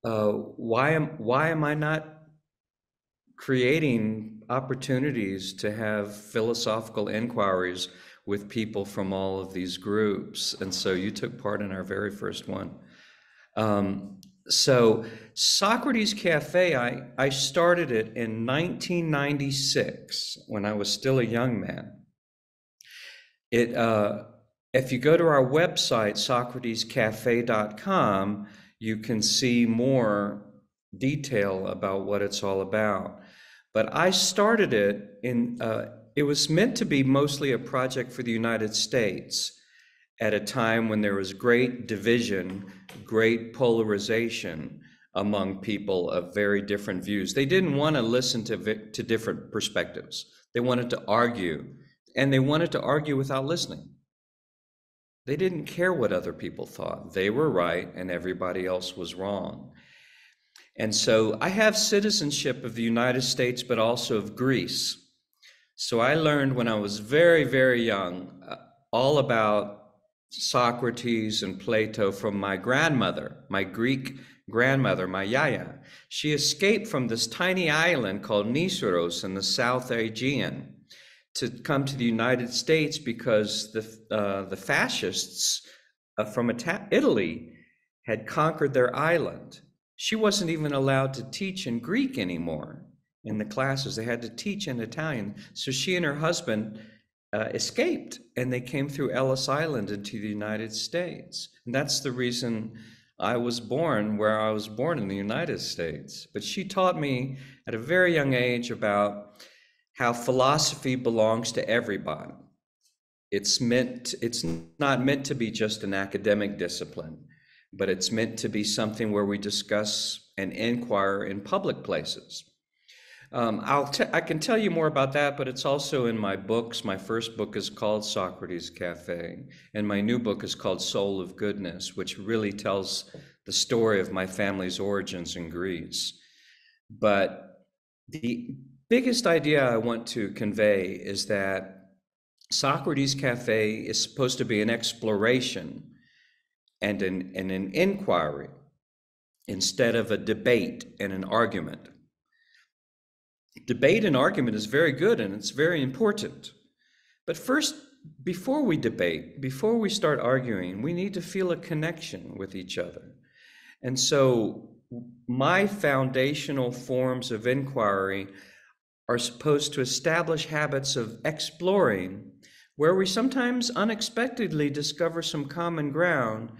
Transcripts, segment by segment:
why am I not creating opportunities to have philosophical inquiries with people from all of these groups? And so you took part in our very first one. So Socrates Café, I started it in 1996 when I was still a young man. If you go to our website, socratescafe.com, you can see more detail about what it's all about. But I started it it was meant to be mostly a project for the United States at a time when there was great division, great polarization among people of very different views. They didn't want to listen to different perspectives. They wanted to argue, and they wanted to argue without listening. They didn't care what other people thought. They were right and everybody else was wrong. And so I have citizenship of the United States, but also of Greece. So I learned when I was very, very young all about Socrates and Plato from my grandmother, my Greek grandmother, my yaya. She escaped from this tiny island called Nisos in the South Aegean to come to the United States because the fascists from Italy had conquered their island. She wasn't even allowed to teach in Greek anymore in the classes. They had to teach in Italian. So she and her husband escaped, and they came through Ellis Island into the United States. And that's the reason I was born where I was born, in the United States. But she taught me at a very young age about how philosophy belongs to everybody. It's not meant to be just an academic discipline, but it's meant to be something where we discuss and inquire in public places. I can tell you more about that, but it's also in my books. My first book is called Socrates Café, and my new book is called Soul of Goodness, which really tells the story of my family's origins in Greece. But the biggest idea I want to convey is that Socrates Café is supposed to be an exploration and an inquiry instead of a debate and an argument. Debate and argument is very good and it's very important. But first, before we debate, before we start arguing, we need to feel a connection with each other. And so my foundational forms of inquiry are supposed to establish habits of exploring where we sometimes unexpectedly discover some common ground.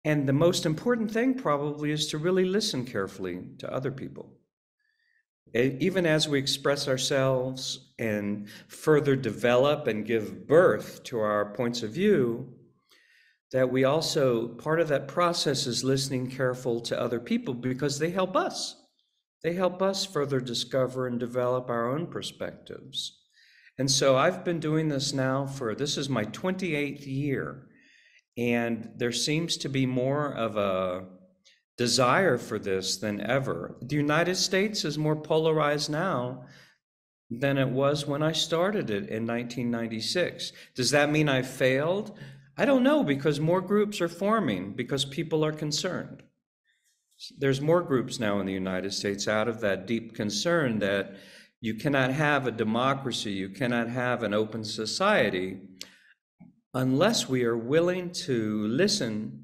And the most important thing probably is to really listen carefully to other people. Even as we express ourselves and further develop and give birth to our points of view, that we also, part of that process is listening careful to other people because they help us. They help us further discover and develop our own perspectives. And so I've been doing this now this is my 28th year, and there seems to be more of a desire for this than ever. The United States is more polarized now than it was when I started it in 1996. Does that mean I failed? I don't know, because more groups are forming because people are concerned. There's more groups now in the United States out of that deep concern that you cannot have a democracy, you cannot have an open society unless we are willing to listen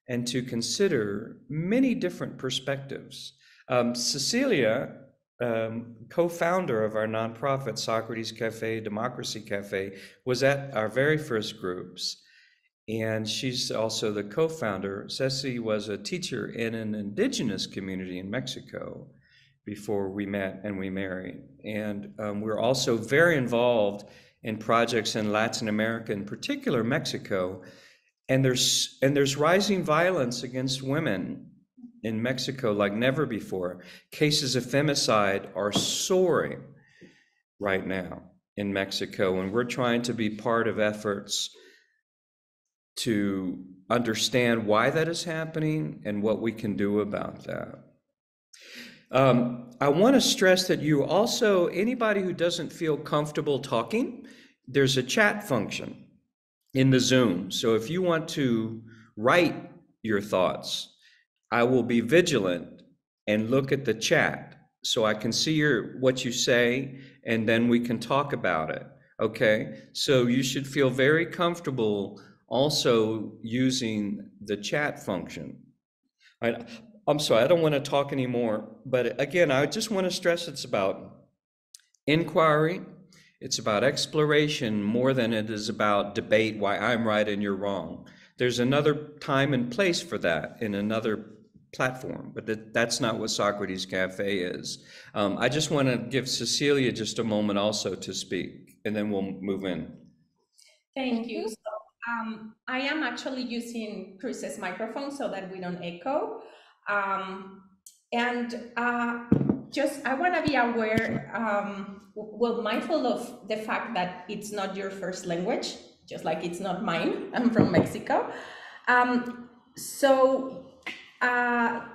and to consider many different perspectives. Cecilia, co-founder of our nonprofit, Socrates Café, Democracy Café, was at our very first groups. And she's also the co-founder. Ceci was a teacher in an indigenous community in Mexico before we met and we married. And we're also very involved in projects in Latin America, in particular Mexico. And there's rising violence against women in Mexico like never before. Cases of femicide are soaring right now in Mexico, and we're trying to be part of efforts to understand why that is happening and what we can do about that. I want to stress that you also, anybody who doesn't feel comfortable talking, there's a chat function in the Zoom. So if you want to write your thoughts, I will be vigilant and look at the chat so I can see what you say, and then we can talk about it. Okay, so you should feel very comfortable also using the chat function. I'm sorry, I don't want to talk anymore, but again, I just want to stress it's about inquiry, it's about exploration more than it is about debate, why I'm right and you're wrong. There's another time and place for that in another platform, but that's not what Socrates Café is. I just want to give Cecilia just a moment also to speak, and then we'll move in. Thank you. So, I am actually using Chris's microphone so that we don't echo. Just I want to be aware, well, mindful of the fact that it's not your first language, just like it's not mine. I'm from Mexico.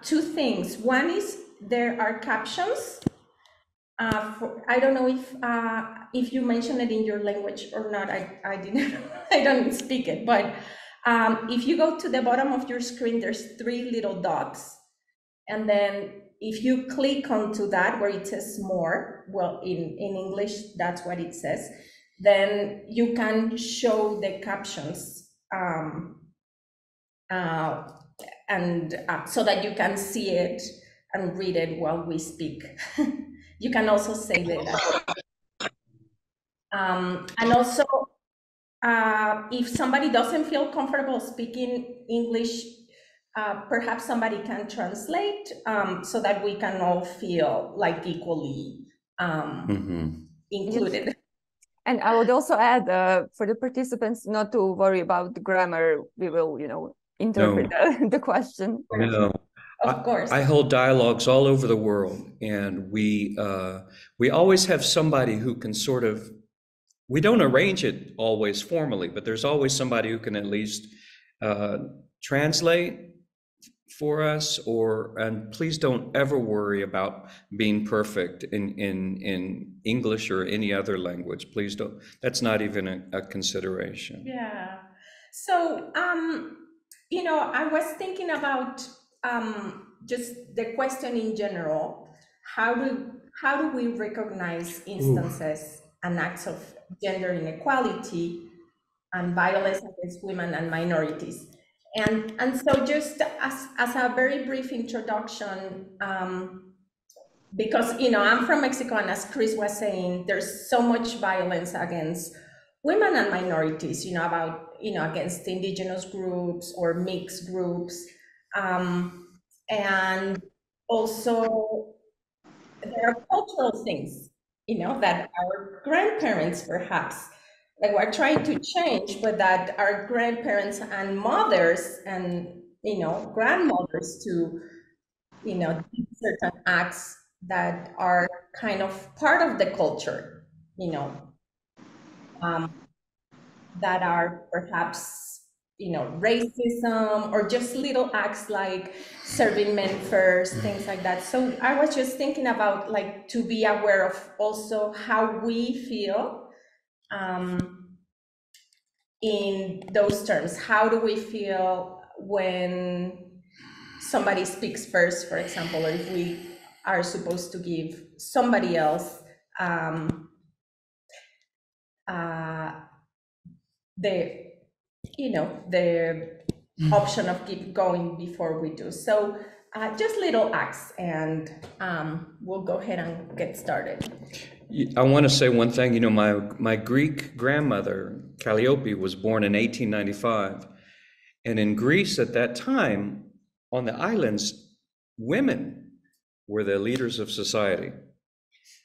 Two things. One is there are captions. I don't know if you mentioned it in your language or not. I didn't. I don't speak it, but if you go to the bottom of your screen, there's 3 little dots, and then if you click onto that where it says more, well, in English that's what it says, then you can show the captions so that you can see it and read it while we speak. You can also say that. And also, if somebody doesn't feel comfortable speaking English, perhaps somebody can translate so that we can all feel like equally included. Yes. And I would also add for the participants not to worry about the grammar. We will, interpret the question. No. Of course. I hold dialogues all over the world, and we always have somebody who can sort of, we don't arrange it always formally, but there's always somebody who can at least translate for us, and please don't ever worry about being perfect in English or any other language. Please don't, that's not even a consideration. Yeah. So, I was thinking about just the question in general. How do we recognize instances and acts of gender inequality and violence against women and minorities? And so just as a very brief introduction, because I'm from Mexico, and as Chris was saying, there's so much violence against women and minorities, against indigenous groups or mixed groups. And also there are cultural things, that our grandparents perhaps we're trying to change, but that our grandparents and mothers and grandmothers to do certain acts that are kind of part of the culture, that are perhaps racism, or just little acts like serving men first, things like that. So I was just thinking about to be aware of also how we feel in those terms. How do we feel when somebody speaks first, for example, or if we are supposed to give somebody else the option of keep going before we do. So just little acts, and we'll go ahead and get started. I want to say one thing. My Greek grandmother, Calliope, was born in 1895. And in Greece at that time, on the islands, women were the leaders of society.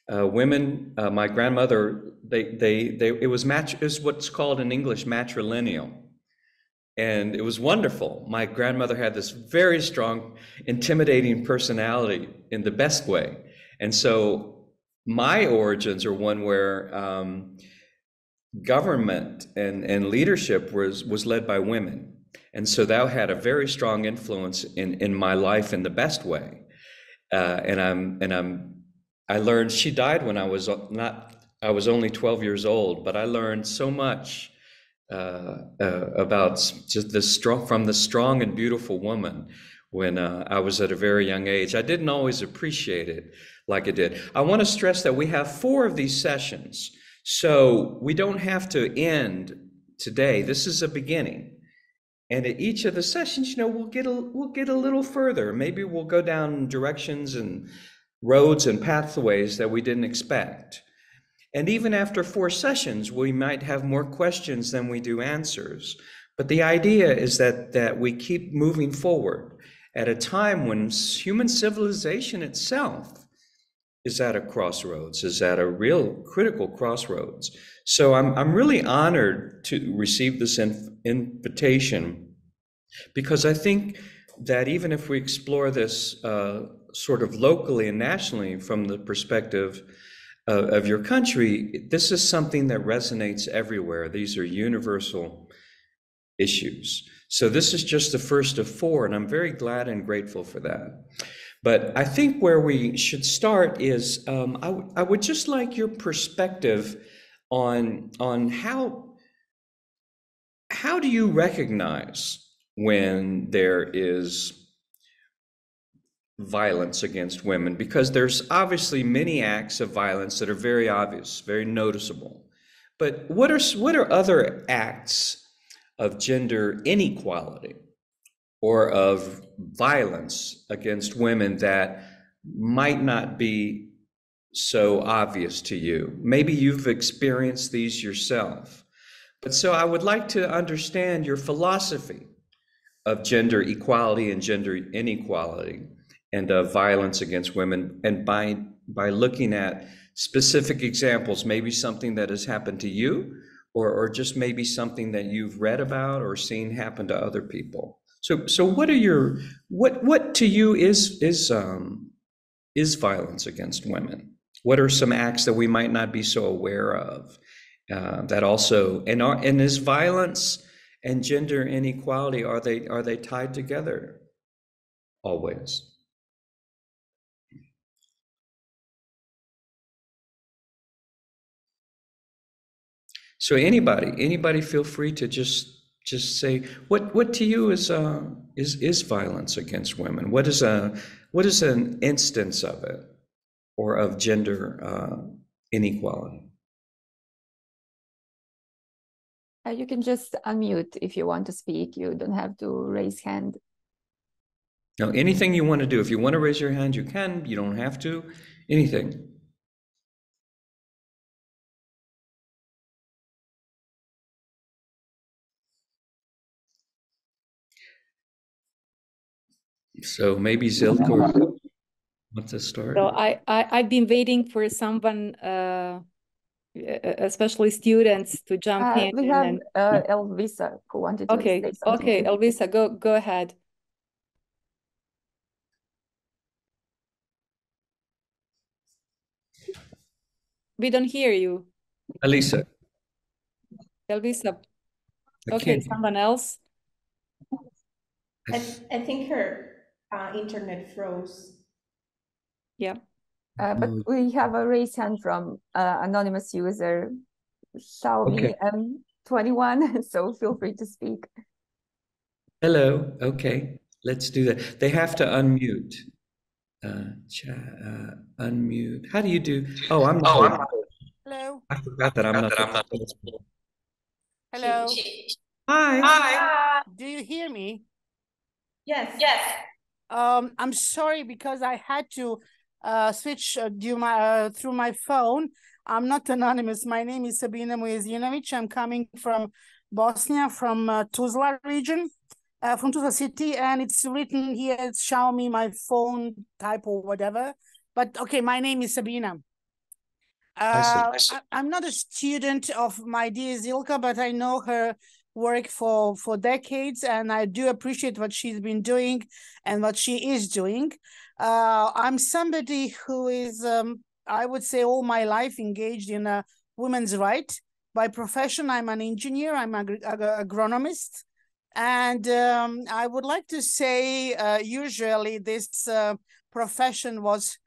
Women, my grandmother, it was what's called in English matrilineal. And it was wonderful. My grandmother had this very strong, intimidating personality in the best way. And so my origins are one where government and leadership was led by women. And so that had a very strong influence in my life in the best way. I learned, she died when I was only 12 years old, but I learned so much about just from the strong and beautiful woman, when I was at a very young age. I didn't always appreciate it like I did. I want to stress that we have 4 of these sessions, so we don't have to end today. This is a beginning. And at each of the sessions, you know, we'll get a little further. Maybe we'll go down directions and roads and pathways that we didn't expect. And even after 4 sessions, we might have more questions than we do answers. But the idea is that we keep moving forward at a time when human civilization itself is at a crossroads, is at a real critical crossroads. So I'm really honored to receive this invitation, because I think that even if we explore this sort of locally and nationally from the perspective of your country, this is something that resonates everywhere. These are universal issues. So this is just the first of 4, and I'm very glad and grateful for that. But I think where we should start is, I would just like your perspective on how do you recognize when there is violence against women? Because there's obviously many acts of violence that are very obvious, very noticeable. But what are other acts of gender inequality or of violence against women that might not be so obvious to you? Maybe you've experienced these yourself. But so I would like to understand your philosophy of gender equality and gender inequality and of violence against women, and by looking at specific examples, maybe something that has happened to you, or just maybe something that you've read about or seen happen to other people. So what are your, what to you is violence against women? What are some acts that we might not be so aware of that also, and is violence and gender inequality, are they tied together always? So anybody feel free to just say what to you is violence against women? What is an instance of it, or of gender inequality? You can just unmute if you want to speak. You don't have to raise hand. No, anything you want to do. If you want to raise your hand, you can. You don't have to. Anything. So maybe Zilka wants to start. So I've been waiting for someone, especially students, to jump in. We have Elvisa who wanted to say something. Okay, Elvisa, go ahead. We don't hear you. Elvisa. Okay, someone else. I think her internet froze. Yeah. But we have a raised hand from anonymous user Xiaomi M21, so feel free to speak. Hello. Okay, let's do that. They have to unmute. Unmute. How do you do? Oh, I'm not. Hello. I forgot that I'm not. Hello. Hi. Do you hear me? Yes. I'm sorry because I had to switch through my phone. I'm not anonymous. My name is Sabina Mujezinovic. I'm coming from Bosnia, from Tuzla region, from Tuzla city, and it's written here, it's Xiaomi, my phone type or whatever. But okay, my name is Sabina. I'm not a student of my dear Zilka, but I know her work for decades, and I do appreciate what she's been doing and what she is doing. I'm somebody who is, I would say, all my life engaged in women's rights. By profession, I'm an engineer, I'm an agronomist, and I would like to say usually this profession was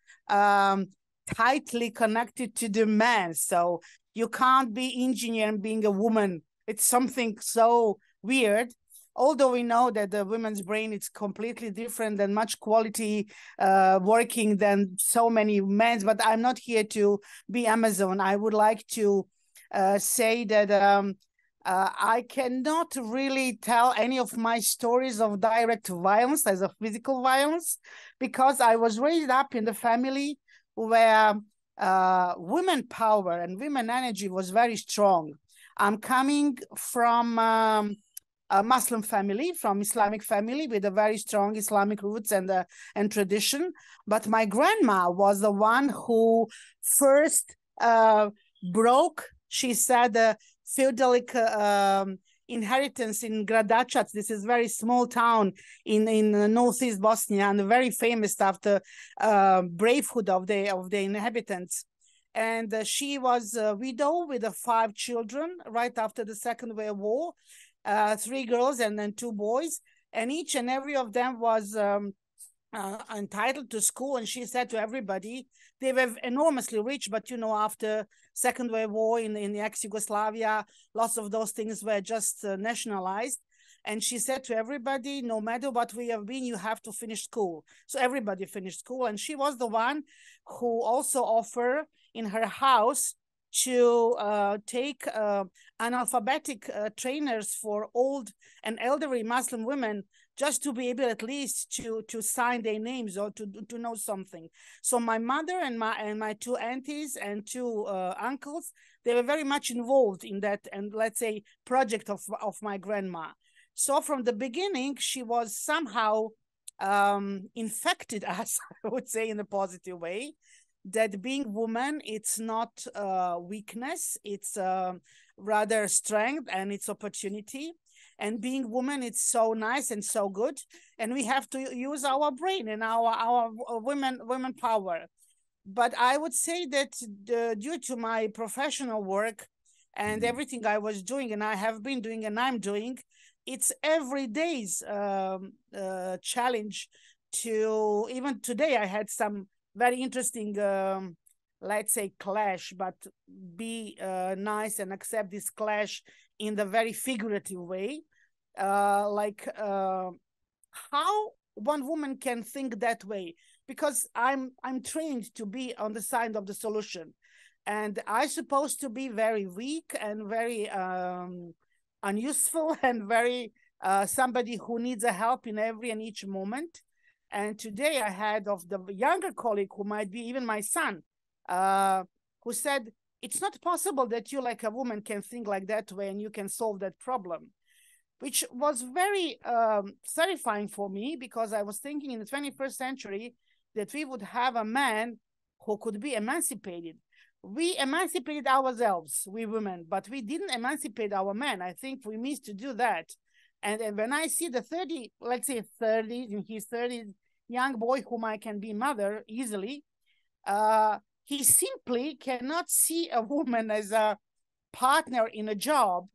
tightly connected to the man. So you can't be engineer and being a woman. It's something so weird. although we know that the women's brain is completely different and much quality working than so many men's, but I'm not here to be Amazon. I would like to say that I cannot really tell any of my stories of direct violence as a physical violence, because I was raised up in the family where women power and women energy was very strong. I'm coming from a Muslim family, from Islamic family with a very strong Islamic roots and tradition. But my grandma was the one who first broke, she said, feudalic inheritance in Gradačac. This is a very small town in northeast Bosnia, and very famous after bravehood of the inhabitants. And she was a widow with 5 children right after the Second World War, 3 girls and then 2 boys, and each and every of them was entitled to school. And she said to everybody, they were enormously rich, but after Second World War in the ex-Yugoslavia, lots of those things were just nationalized. And she said to everybody, no matter what we have been, you have to finish school. So everybody finished school. And she was the one who also offered in her house to take analphabetic trainers for old and elderly Muslim women, just to be able at least to sign their names or to know something. So my mother and my 2 aunties and 2 uncles, they were very much involved in that, and let's say, project of my grandma. So from the beginning, she was somehow infected us, I would say, in a positive way, that being woman, it's not weakness, it's rather strength and it's opportunity. And being woman, it's so nice and so good. And we have to use our brain and our women power. But I would say that due to my professional work and everything I was doing and I have been doing and I'm doing, it's every day's challenge to, even today I had some very interesting, let's say, clash, but be nice and accept this clash in the very figurative way. How one woman can think that way, because I'm trained to be on the side of the solution, and I'm supposed to be very weak and very unuseful and very somebody who needs a help in every and each moment. And today I had of the younger colleague, who might be even my son, who said, it's not possible that you, like a woman, can think like that way and you can solve that problem, which was very terrifying for me, because I was thinking in the 21st century that we would have a man who could be emancipated. We emancipated ourselves, we women, but we didn't emancipate our men. I think we missed to do that. And when I see the 30, let's say 30, in his 30s, young boy whom I can be mother easily, he simply cannot see a woman as a partner in a job,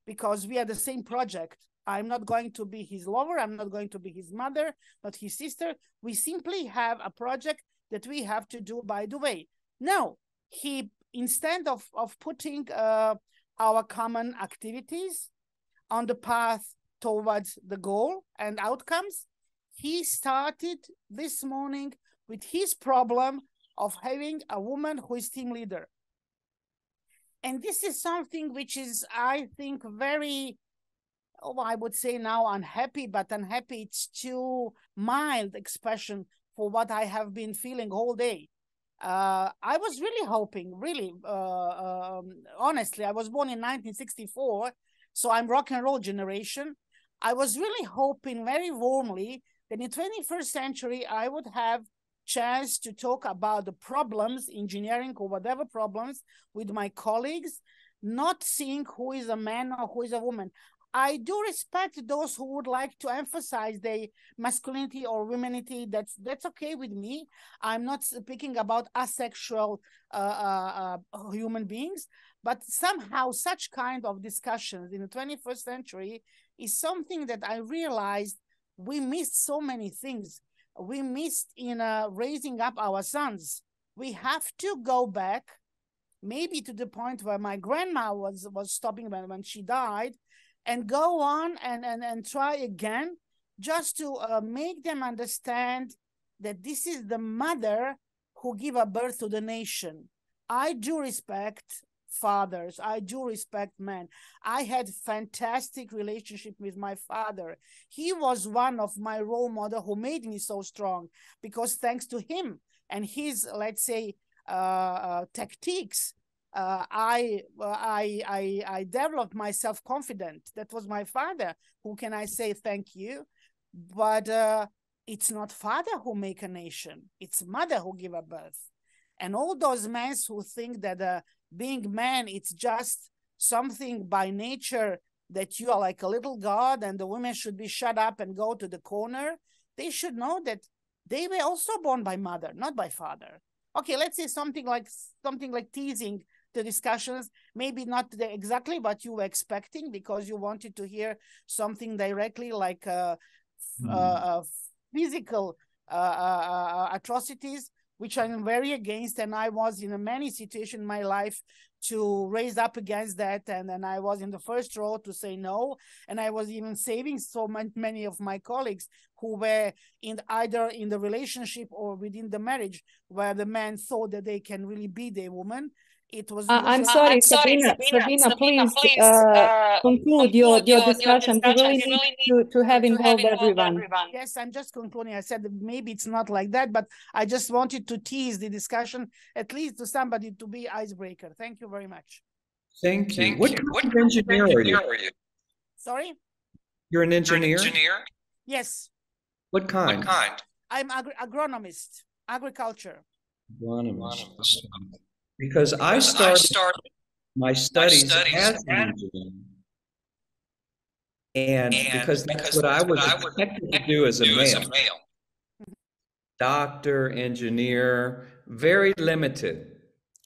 because we are the same project. I'm not going to be his lover. I'm not going to be his mother, not his sister. We simply have a project that we have to do by the way. No, he, instead of putting our common activities on the path towards the goal and outcomes, he started this morning with his problem of having a woman who is team leader. And this is something which is, I think, very, I would say now unhappy, but unhappy, it's too mild expression for what I have been feeling all day. I was really hoping, really, honestly, I was born in 1964, so I'm rock and roll generation. I was really hoping very warmly that in the 21st century, I would have chance to talk about the problems, engineering or whatever problems, with my colleagues, not seeing who is a man or who is a woman. I do respect those who would like to emphasize their masculinity or femininity. That's okay with me. I'm not speaking about asexual human beings, but somehow such kind of discussions in the 21st century is something that I realized we missed so many things. We missed in raising up our sons. We have to go back, maybe to the point where my grandma was stopping when she died, and go on and try again, just to make them understand that this is the mother who gave a birth to the nation. I do respect fathers. I do respect men. I had fantastic relationship with my father. He was one of my role model who made me so strong, because thanks to him and his, let's say, tactics, I developed my self-confidence. That was my father. Who can I say thank you? But it's not father who make a nation. It's mother who give a birth. And all those men who think that being man, it's just something by nature, that you are like a little god and the women should be shut up and go to the corner, they should know that they were also born by mother, not by father. Okay, let's say something like teasing the discussions, maybe not exactly what you were expecting, because you wanted to hear something directly like physical atrocities, which I'm very against, and I was in many situations in my life to raise up against that, and then I was in the first row to say no, and I was even saving so many of my colleagues who were either in the relationship or within the marriage where the man thought that they can really be their woman. It was. I'm sorry, Sabina, please conclude your discussion. We really need to have involved everyone. Yes, I'm just concluding. I said that maybe it's not like that, but I just wanted to tease the discussion, at least to somebody, to be icebreaker. Thank you very much. Thank you. What kind of engineer are you? Sorry? You're an engineer? Yes. What kind? I'm agronomist, agriculture. Agronomist. Because I started my studies as an engineer. And because that's what I was expected to do as a male. Doctor, engineer, very limited.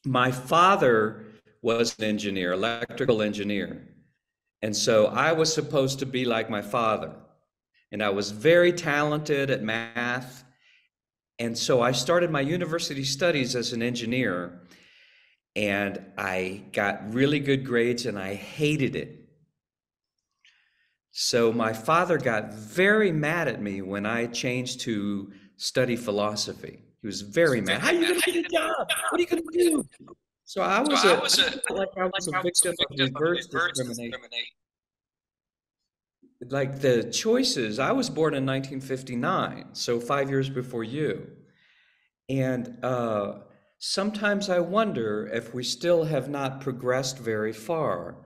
My father was an engineer, electrical engineer. And so I was supposed to be like my father. And I was very talented at math. And so I started my university studies as an engineer. And I got really good grades and I hated it. So my father got very mad at me when I changed to study philosophy. He was very mad. How are you going to get a job? What are you going to do? So I was a victim of reverse discrimination. Like the choices, I was born in 1959, so 5 years before you. And sometimes I wonder if we still have not progressed very far,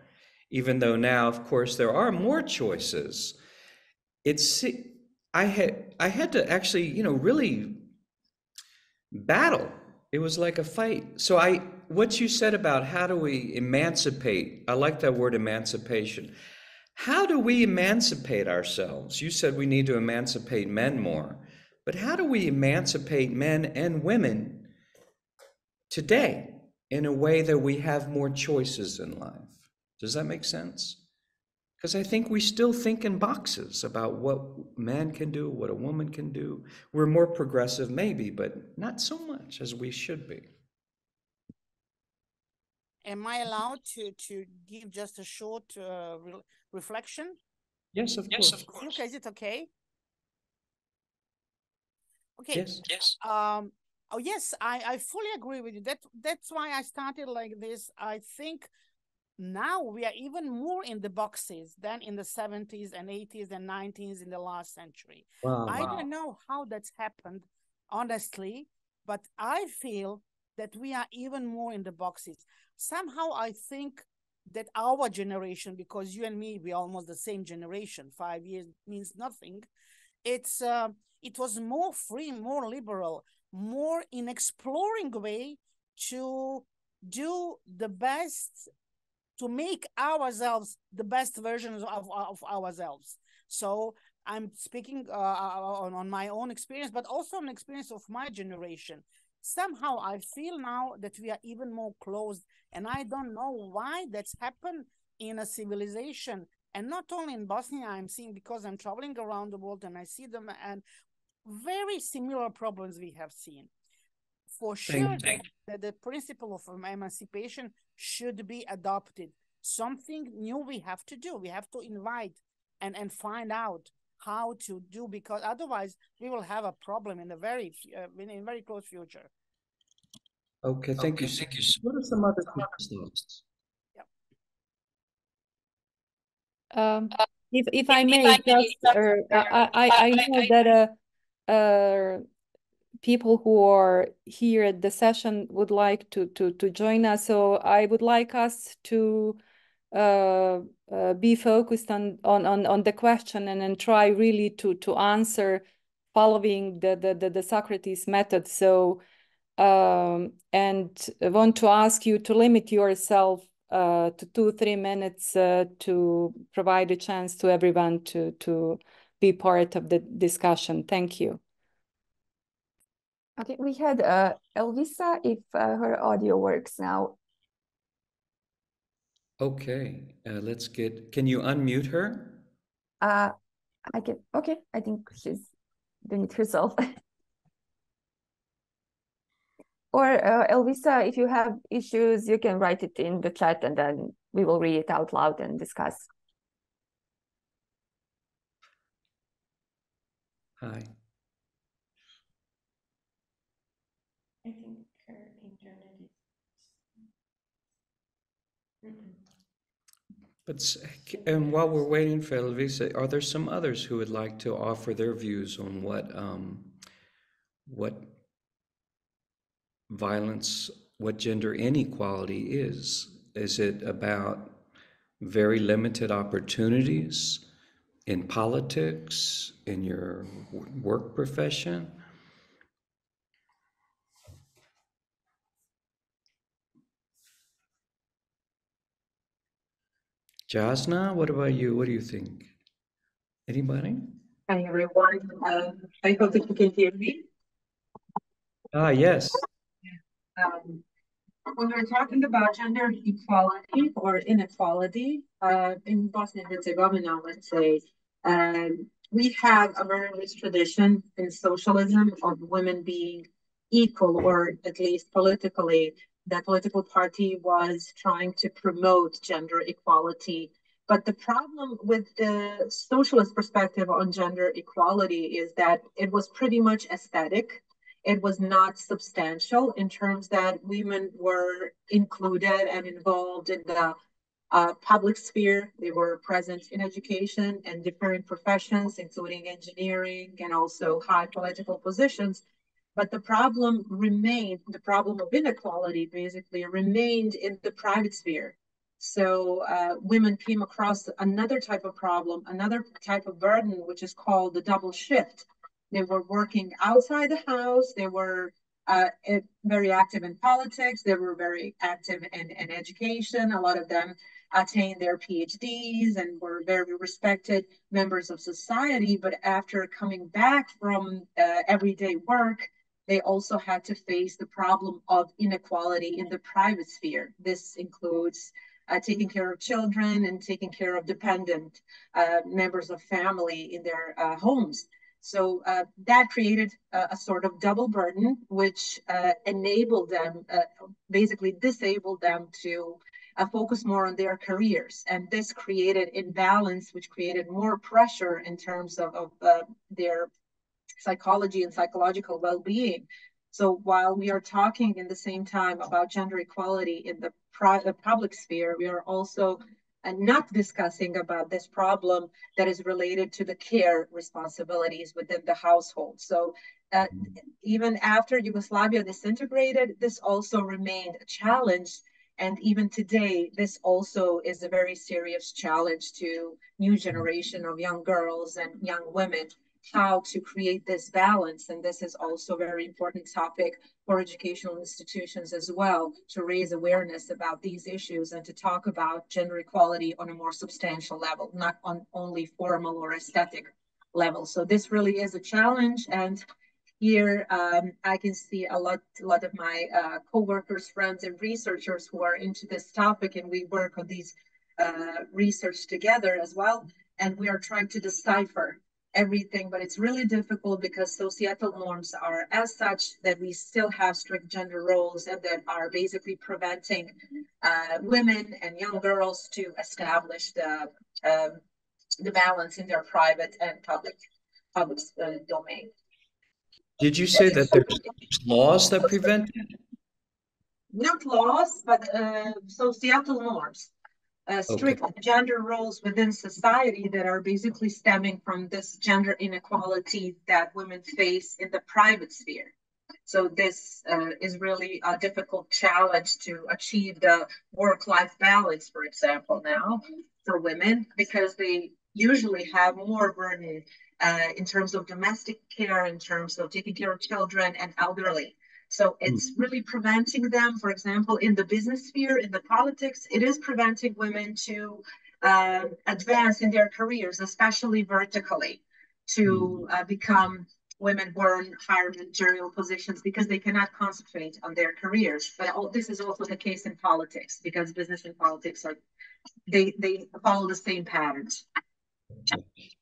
even though now, of course, there are more choices. I had to actually, really battle. It was like a fight. So what you said about how do we emancipate, I like that word, emancipation. How do we emancipate ourselves? You said we need to emancipate men more, but how do we emancipate men and women today in a way that we have more choices in life? Does that make sense? Because I think we still think in boxes about what a man can do, what a woman can do. We're more progressive maybe, but not so much as we should be. Am I allowed to give just a short reflection? Yes, of course. Okay, is it okay? Okay. Yes. Oh yes, I fully agree with you. That's why I started like this. I think now we are even more in the boxes than in the 70s and 80s and 90s in the last century. Wow. I don't know how that's happened, honestly, but I feel that we are even more in the boxes. Somehow I think that our generation, because you and me, we're almost the same generation, 5 years means nothing. It was more free, more liberal, more in exploring way to do the best, to make ourselves the best versions of ourselves. So I'm speaking on my own experience, but also on the experience of my generation. Somehow I feel now that we are even more closed, and I don't know why that's happened in a civilization. And not only in Bosnia, I'm seeing, because I'm traveling around the world and I see them, and very similar problems we have seen. For sure that the principle of emancipation should be adopted. something new we have to do. We have to invite and find out how to do, because otherwise we will have a problem in the very close future. Okay, thank you. What are some other thoughts? If I may, just I know that people who are here at the session would like to join us, so I would like us to be focused on the question and then try really to answer following the Socrates method. So and I want to ask you to limit yourself to 2-3 minutes to provide a chance to everyone to be part of the discussion. Thank you. Okay, we had Elvisa, if her audio works now. Okay, can you unmute her? I can, okay, I think she's doing it herself. Or Elvisa, if you have issues, you can write it in the chat and then we will read it out loud and discuss. Hi. I think her internet is. But and while we're waiting for Elvisa, are there some others who would like to offer their views on what violence, what gender inequality is? Is it about very limited opportunities in politics, in your work profession? Jasna, what about you? What do you think? Anybody? Hi, everyone. I hope that you can hear me. Yes. When we're talking about gender equality or inequality in Bosnia and Herzegovina, let's say, we have a very rich tradition in socialism of women being equal, or at least politically, that political party was trying to promote gender equality. But the problem with the socialist perspective on gender equality is that it was pretty much aesthetic. It was not substantial in terms that women were included and involved in the public sphere. They were present in education and different professions, including engineering and also high political positions. But the problem remained, the problem of inequality basically remained in the private sphere. So women came across another type of problem, another type of burden, which is called the double shift. They were working outside the house. They were very active in politics. They were very active in education. A lot of them attained their PhDs and were very respected members of society. But after coming back from everyday work, they also had to face the problem of inequality in the private sphere. This includes taking care of children and taking care of dependent members of family in their homes. So that created a sort of double burden, which enabled them, basically disabled them to focus more on their careers. And this created imbalance, which created more pressure in terms of their psychology and psychological well-being. So while we are talking in the same time about gender equality in the public sphere, we are also not discussing about this problem that is related to the care responsibilities within the household. So even after Yugoslavia disintegrated, this also remained a challenge. And even today, this also is a very serious challenge to new generation of young girls and young women, how to create this balance. And this is also a very important topic for educational institutions as well, to raise awareness about these issues and to talk about gender equality on a more substantial level, not on only formal or aesthetic level. So this really is a challenge. And here I can see a lot of my co-workers, friends, and researchers who are into this topic, and we work on these research together as well. And we are trying to decipher everything, but it's really difficult because societal norms are as such that we still have strict gender roles and that are basically preventing women and young girls to establish the balance in their private and public domain. Did you say that there's laws that prevent it? Not laws, but societal norms. Strict gender roles within society that are basically stemming from this gender inequality that women face in the private sphere. So this is really a difficult challenge to achieve the work-life balance, for example, now for women, because they usually have more burden in terms of domestic care, in terms of taking care of children and elderly. So it's really preventing them, for example, in the business sphere, in the politics, it is preventing women to advance in their careers, especially vertically, to become women who are in higher managerial positions because they cannot concentrate on their careers. But this is also the case in politics because business and politics are, they follow the same patterns.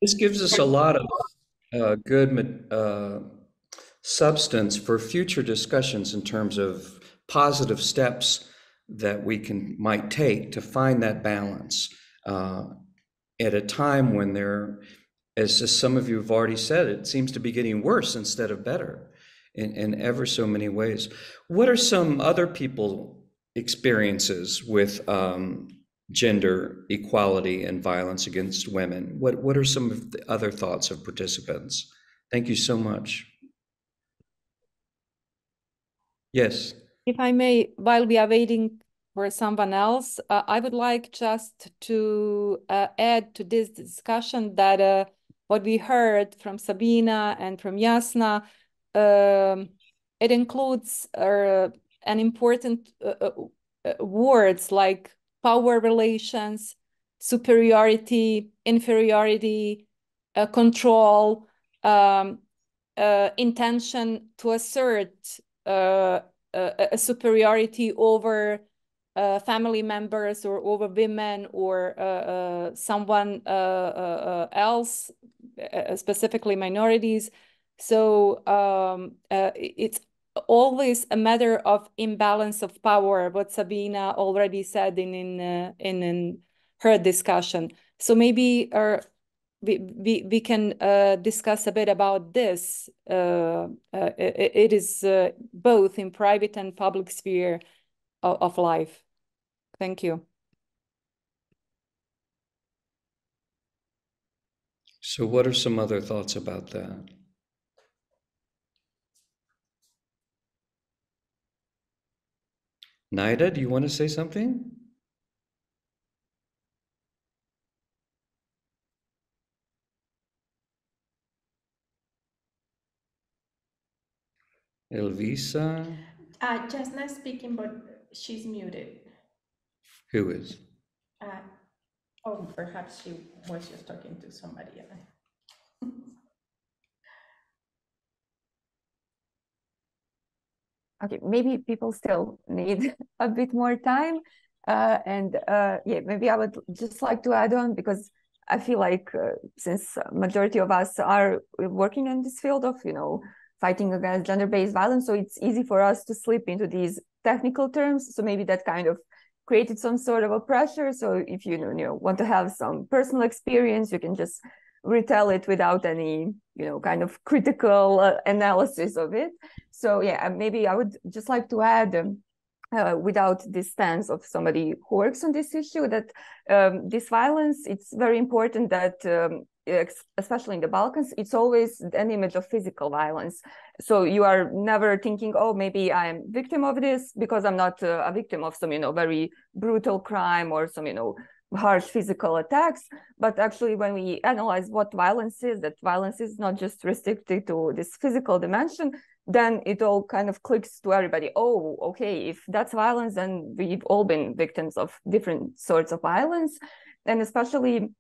This gives us a lot of good substance for future discussions in terms of positive steps that we might take to find that balance at a time when there, as some of you have already said, it seems to be getting worse instead of better in ever so many ways. What are some other people experiences with gender equality and violence against women? What are some of the other thoughts of participants? Thank you so much. Yes. If I may, while we are waiting for someone else, I would like just to add to this discussion that what we heard from Sabina and from Jasna, it includes an important words like power relations, superiority, inferiority, control, intention to assert a superiority over family members or over women or someone else, specifically minorities. So it's always a matter of imbalance of power, what Sabina already said in her discussion. So maybe we can discuss a bit about this. It is both in private and public sphere of life. Thank you. So what are some other thoughts about that? Naida, do you want to say something? Elvisa? Jasna is speaking, but she's muted. Who is? Oh, perhaps she was just talking to somebody else. Okay, maybe people still need a bit more time. Yeah, maybe I would just like to add on, because I feel like since majority of us are working in this field of, fighting against gender-based violence, so it's easy for us to slip into these technical terms. So maybe that kind of created some sort of a pressure. So if you want to have some personal experience, you can just retell it without any, kind of critical analysis of it. So yeah, maybe I would just like to add, without this stance of somebody who works on this issue, that this violence, it's very important that, especially in the Balkans, it's always an image of physical violence. So you are never thinking, oh, maybe I'm victim of this because I'm not a victim of some, very brutal crime or some, harsh physical attacks. But actually, when we analyze what violence is, that violence is not just restricted to this physical dimension, then it all kind of clicks to everybody. Oh, okay, if that's violence, then we've all been victims of different sorts of violence. And especially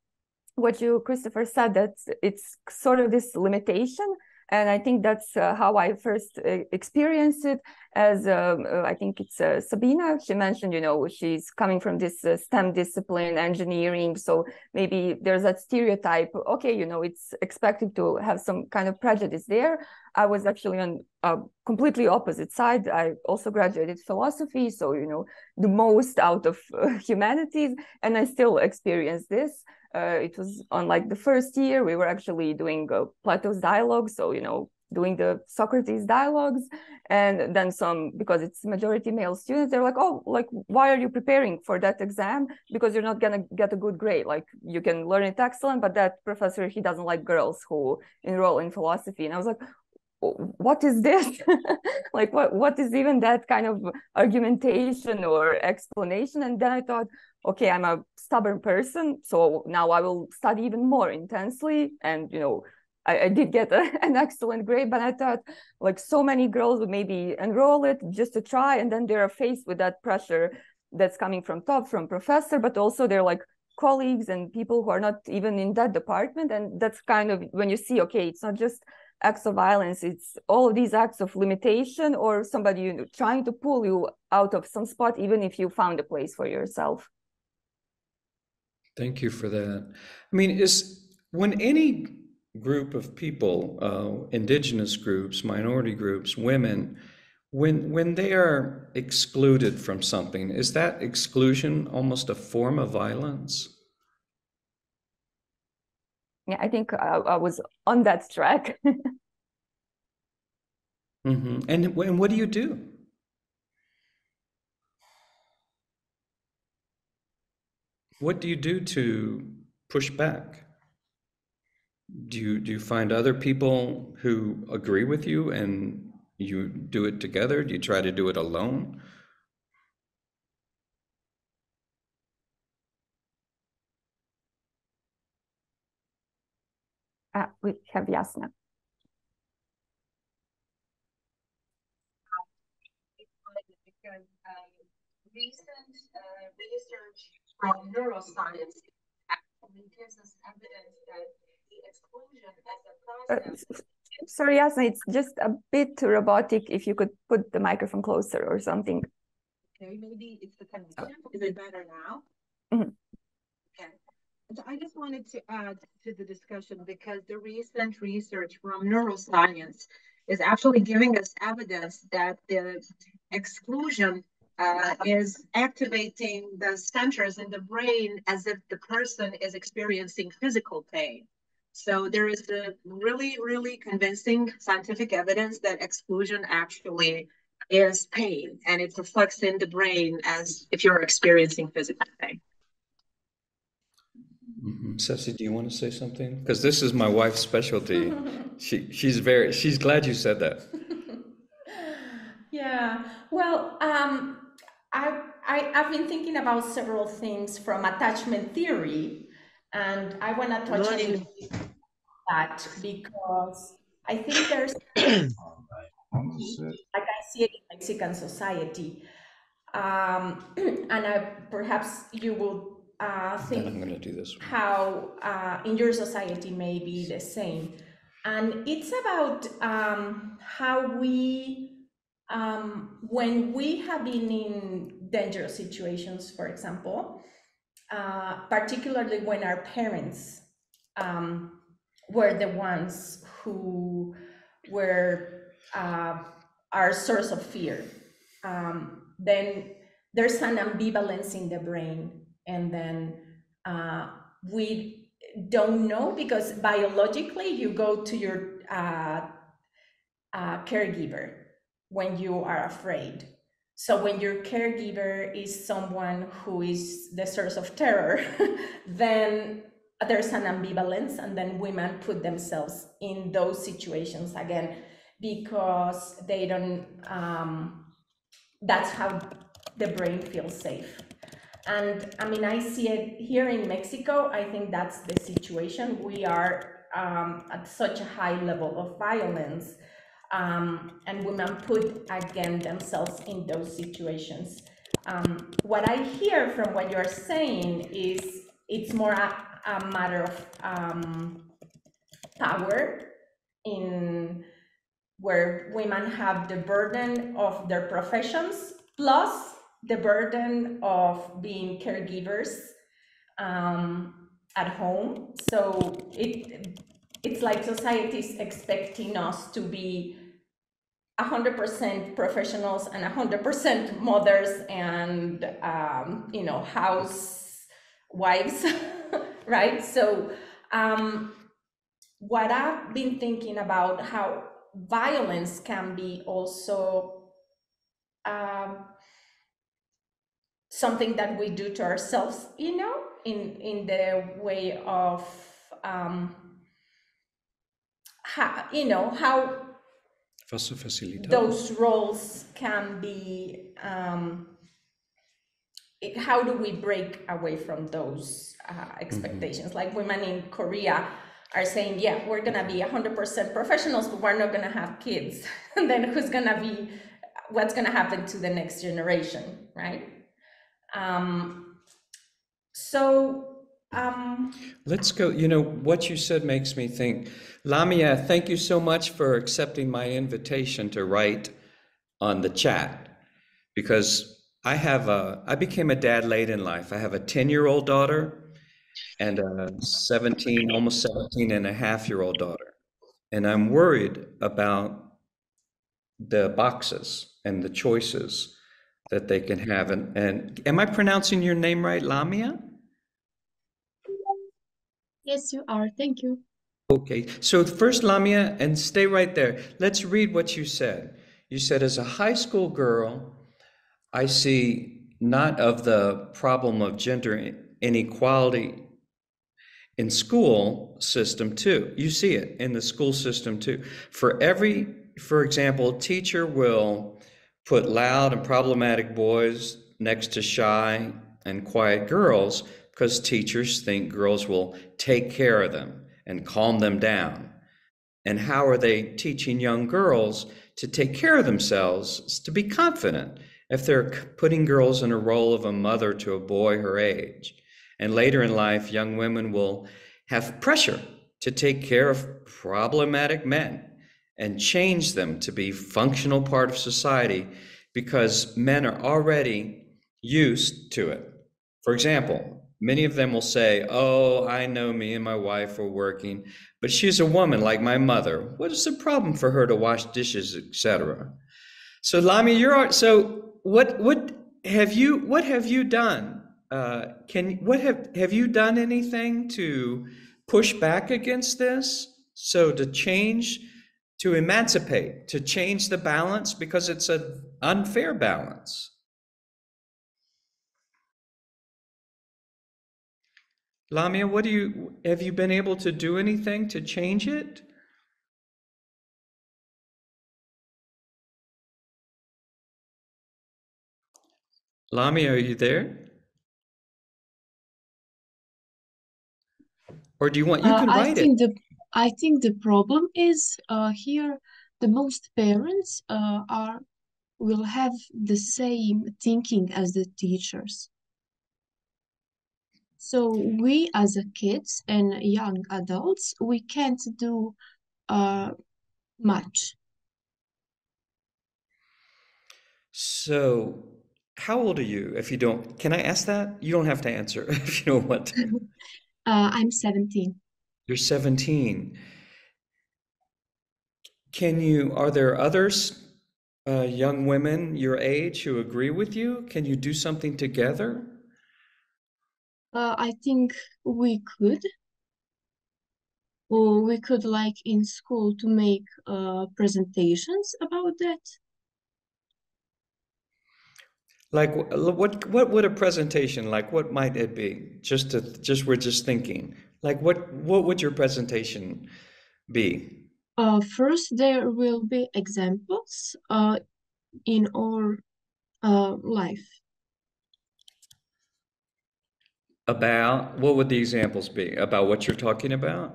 what you, Christopher, said, that it's sort of this limitation And I think that's how I first experienced it. As I think it's Sabina, she mentioned, you know, she's coming from this STEM discipline, engineering. So maybe there's that stereotype, okay, you know, it's expected to have some kind of prejudice there. I was actually on a completely opposite side. I also graduated philosophy, so, you know, the most out of humanities, and I still experienced this. It was on like the first year, we were actually doing Plato's dialogue, so, you know, doing the Socrates dialogues, and then some, because it's majority male students, they're like, oh, like, why are you preparing for that exam? Because you're not gonna get a good grade. Like, you can learn it excellent, but that professor, he doesn't like girls who enroll in philosophy. And I was like, what is this? Like, what is even that kind of argumentation or explanation? And then I thought, okay, I'm a stubborn person, so now I will study even more intensely. And, you know, I did get an excellent grade, but I thought, like, so many girls would maybe enroll it just to try, and then they're faced with that pressure that's coming from top, from professor, but also they're like colleagues and people who are not even in that department. And that's kind of when you see, okay, it's not just acts of violence, it's all of these acts of limitation, or somebody, you know, trying to pull you out of some spot, even if you found a place for yourself. Thank you for that. I mean, when any group of people, indigenous groups, minority groups, women, when they are excluded from something, is that exclusion almost a form of violence? Yeah, I think I was on that track. Mm-hmm. And what do you do? What do you do to push back? Do you find other people who agree with you and you do it together? Do you try to do it alone? We have Yasna. Because recent research from neuroscience actually gives us evidence that the exclusion as a process. Sorry, Yasna, it's just a bit robotic. If you could put the microphone closer or something. Okay, maybe it's the connection. Is it better now? Mm-hmm. Okay. So I just wanted to add to the discussion because the recent research from neuroscience is actually giving us evidence that the exclusion is activating the centers in the brain as if the person is experiencing physical pain. So there is a really, really convincing scientific evidence that exclusion actually is pain, and it reflects in the brain as if you're experiencing physical pain. Mm-hmm. Ceci, do you want to say something? Because this is my wife's specialty. She's glad you said that. Yeah, well, I've been thinking about several things from attachment theory, and I want to touch a little bit on that because I think there's, like I see it in Mexican society, and perhaps you will think I'm going to do this one. how in your society may be the same. And it's about how we, when we have been in dangerous situations, for example, particularly when our parents were the ones who were our source of fear, then there's an ambivalence in the brain, and then we don't know, because biologically you go to your caregiver when you are afraid. So when your caregiver is someone who is the source of terror, then there's an ambivalence, and then women put themselves in those situations again because they don't, that's how the brain feels safe. And I mean, I see it here in Mexico. I think that's the situation. We are at such a high level of violence, and women put again themselves in those situations. What I hear from what you're saying is it's more a matter of power in where women have the burden of their professions plus the burden of being caregivers at home. So it's like society is expecting us to be 100% professionals and 100% mothers and housewives, right? So what I've been thinking about how violence can be also something that we do to ourselves, in the way of how those roles can be, how do we break away from those expectations? Like women in Korea are saying, yeah, we're gonna be 100% professionals, but we're not gonna have kids. And then what's gonna happen to the next generation, right? Let's go. What you said makes me think. Lamia, thank you so much for accepting my invitation to write on the chat, because I became a dad late in life. I have a 10-year-old daughter and a 17, almost 17 and a half-year-old daughter. And I'm worried about the boxes and the choices that they can have. And am I pronouncing your name right, Lamia? Yes, you are. Thank you. Okay, so first, Lamia, and stay right there. Let's read what you said. You said, as a high school girl, I see not of the problem of gender inequality in school system too. You see it in the school system too. For example, teacher will put loud and problematic boys next to shy and quiet girls because teachers think girls will take care of them and calm them down. And how are they teaching young girls to take care of themselves, to be confident, if they're putting girls in a role of a mother to a boy her age? And later in life, young women will have pressure to take care of problematic men and change them to be functional part of society because men are already used to it. For example, many of them will say, oh, I know me and my wife are working, but she's a woman like my mother. What is the problem for her to wash dishes, etc.? So Lamia, what have you done? Have you done anything to push back against this? So to change, to emancipate, to change the balance, because it's an unfair balance. Lamia, have you been able to do anything to change it? Lamia, are you there? Or do you want, you can write it. I think the problem is here the most parents will have the same thinking as the teachers. So we as a kids and young adults, we can't do much. So how old are you? If you don't, can I ask that? You don't have to answer if you don't want to. I'm 17. You're 17. Are there others, young women your age who agree with you? Can you do something together? I think we could. Or we could, like in school, to make presentations about that. Like what would a presentation, like what might it be? We're just thinking. Like what would your presentation be? First, there will be examples in our life. About what would the examples be? About what you're talking about?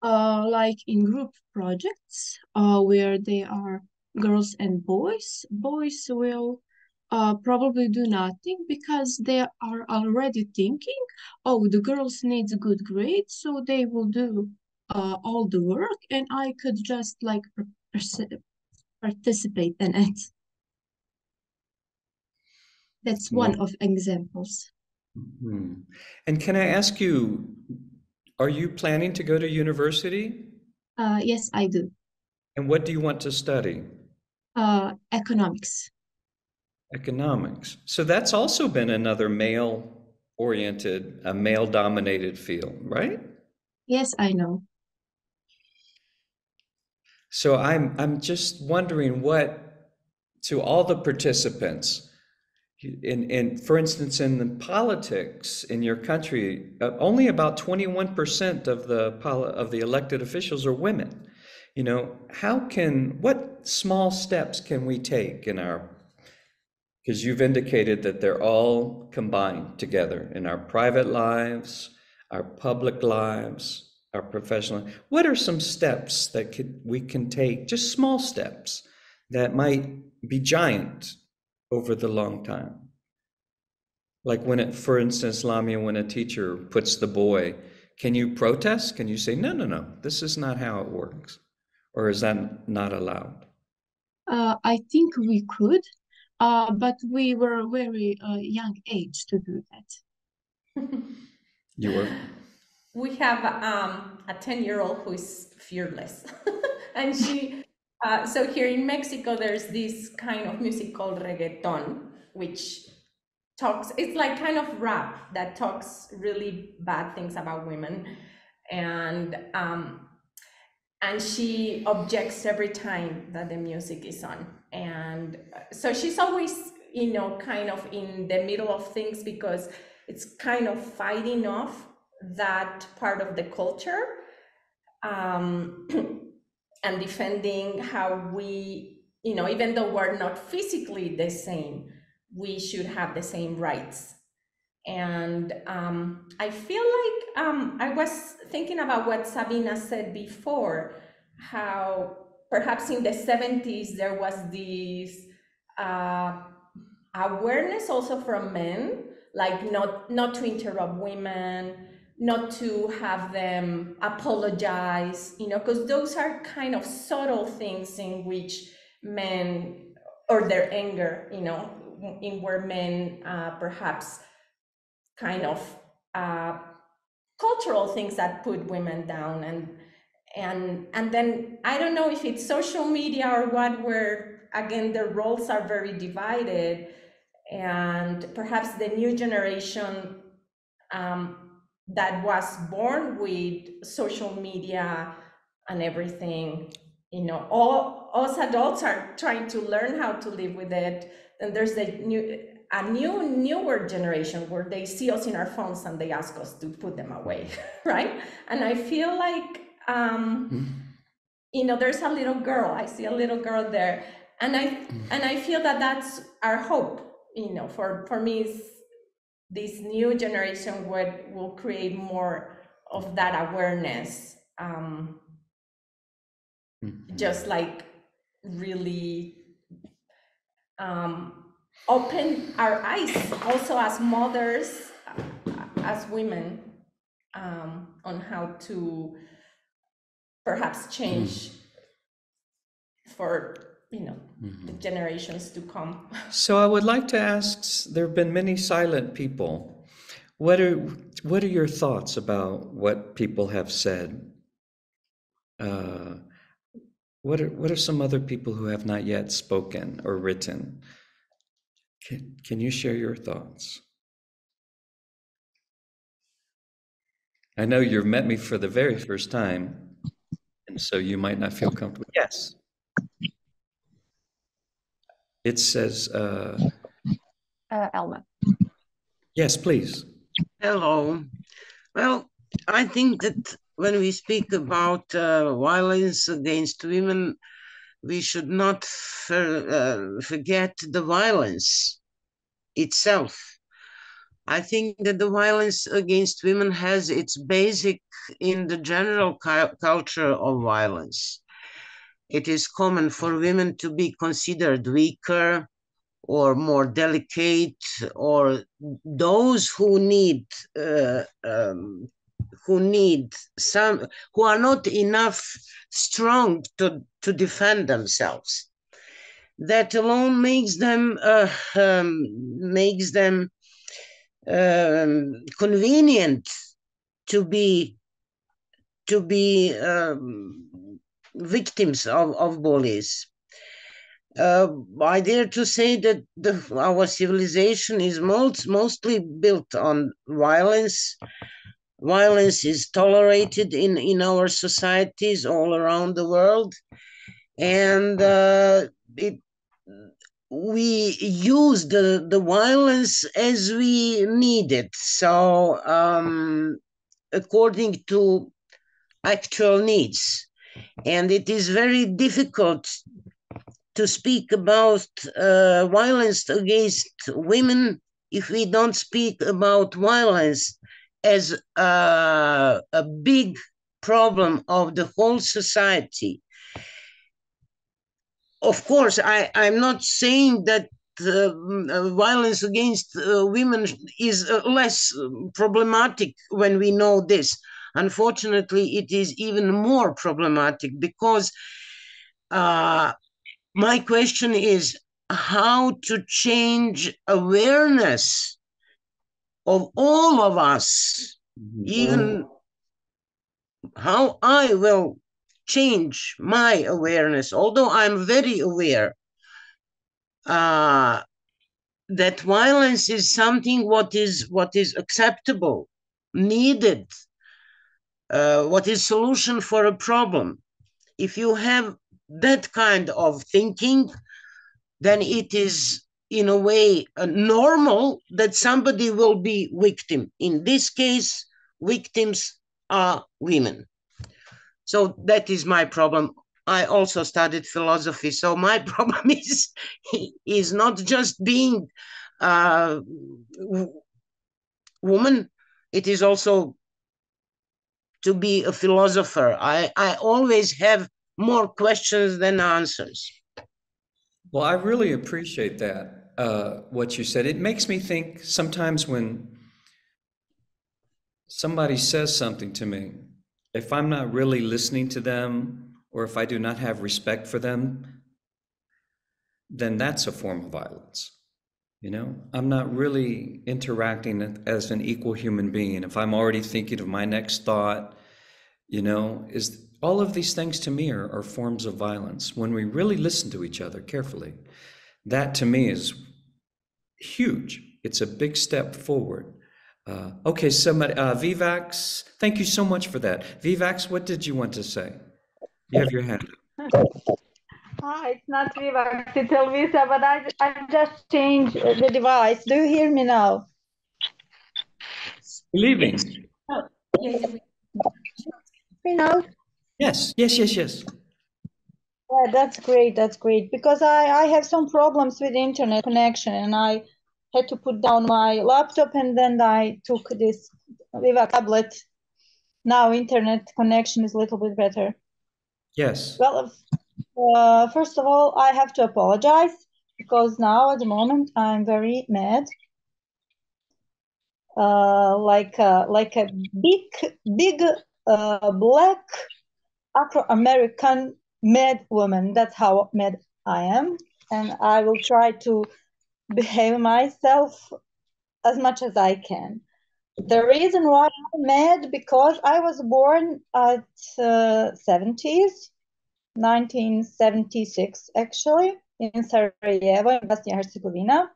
Like in group projects, where there are girls and boys. Boys will probably do nothing because they are already thinking, oh, the girls need good grades, so they will do all the work, and I could just like participate in it. That's one of examples. And can I ask you, are you planning to go to university? Yes, I do. And what do you want to study? Economics. Economics. So that's also been another male-oriented, a male-dominated field, right? Yes, I know. So I'm just wondering what, to all the participants, for instance, in the politics in your country, only about 21% of the elected officials are women. You know, what small steps can we take in our, because you've indicated that they're all combined together in our private lives, our public lives, our professional. What are some steps that we can take, just small steps that might be giant over the long time? Like for instance, Lamia, when a teacher puts the boy, can you protest? Can you say, no, this is not how it works? Or is that not allowed? I think we could, but we were very young age to do that. You were? We have a 10-year-old who is fearless. And she, so here in Mexico, there's this kind of music called reggaeton, which it's like kind of rap that talks really bad things about women. And she objects every time that the music is on. And so she's always, you know, kind of in the middle of things because it's kind of fighting off that part of the culture and defending how we, you know, even though we're not physically the same, we should have the same rights. And I feel like I was thinking about what Sabina said before, how perhaps in the 70s there was this awareness also from men, like not to interrupt women, not to have them apologize, you know, because those are kind of subtle things in which men, or their anger, you know, in where men perhaps kind of cultural things that put women down, and then I don't know if it's social media or what, where again the roles are very divided, and perhaps the new generation that was born with social media and everything, you know, all us adults are trying to learn how to live with it. And there's a newer generation where they see us in our phones and they ask us to put them away, right? And I feel like, you know, there's a little girl, I see a little girl there, and I feel that that's our hope, you know, for me, is this new generation will create more of that awareness, just like really open our eyes also as mothers, as women, on how to perhaps change for, you know, the generations to come. So I would like to ask, there have been many silent people. What are your thoughts about what people have said? What are some other people who have not yet spoken or written? Can you share your thoughts? I know you've met me for the very first time, and so you might not feel comfortable. Yes. It says, Elma. Yes, please. Hello. Well, I think that when we speak about violence against women, we should not forget the violence itself. I think that the violence against women has its basic in the general culture of violence. It is common for women to be considered weaker or more delicate, or those who need who need some, who are not enough strong to defend themselves. That alone makes them convenient to be victims of bullies. I dare to say that our civilization is mostly built on violence. Violence is tolerated in our societies all around the world, and we use the violence as we need it. So according to actual needs. And it is very difficult to speak about violence against women if we don't speak about violence as a big problem of the whole society. Of course, I'm not saying that violence against women is less problematic when we know this. Unfortunately, it is even more problematic because my question is how to change awareness of all of us, even how I will change my awareness, although I'm very aware that violence is something what is acceptable, needed, what is solution for a problem. If you have that kind of thinking, then it is in a way normal that somebody will be victim. In this case, victims are women. So that is my problem. I also studied philosophy, so my problem is not just being a woman, it is also to be a philosopher. I always have more questions than answers. Well, I really appreciate that, what you said. It makes me think sometimes when somebody says something to me, if I'm not really listening to them, or if I do not have respect for them, then that's a form of violence. You know, I'm not really interacting as an equal human being. If I'm already thinking of my next thought, you know, is all of these things to me are forms of violence. When we really listen to each other carefully, that to me is huge. It's a big step forward. Okay, somebody, Vivax, thank you so much for that. Vivax, what did you want to say? You have your hand up. It's not Vivax, it's Elvisa, but I just changed the device. Do you hear me now? Leaving. Oh, you know? Yes. Yeah, that's great. Because I have some problems with internet connection and I had to put down my laptop and then I took this Viva tablet. Now internet connection is a little bit better. Yes. Well, first of all, I have to apologize because now at the moment I'm very mad. Like a big black Afro-American mad woman. That's how mad I am. And I will try to behave myself as much as I can. The reason why I'm mad because I was born at 70s, 1976 actually, in Sarajevo, in Bosnia and Herzegovina.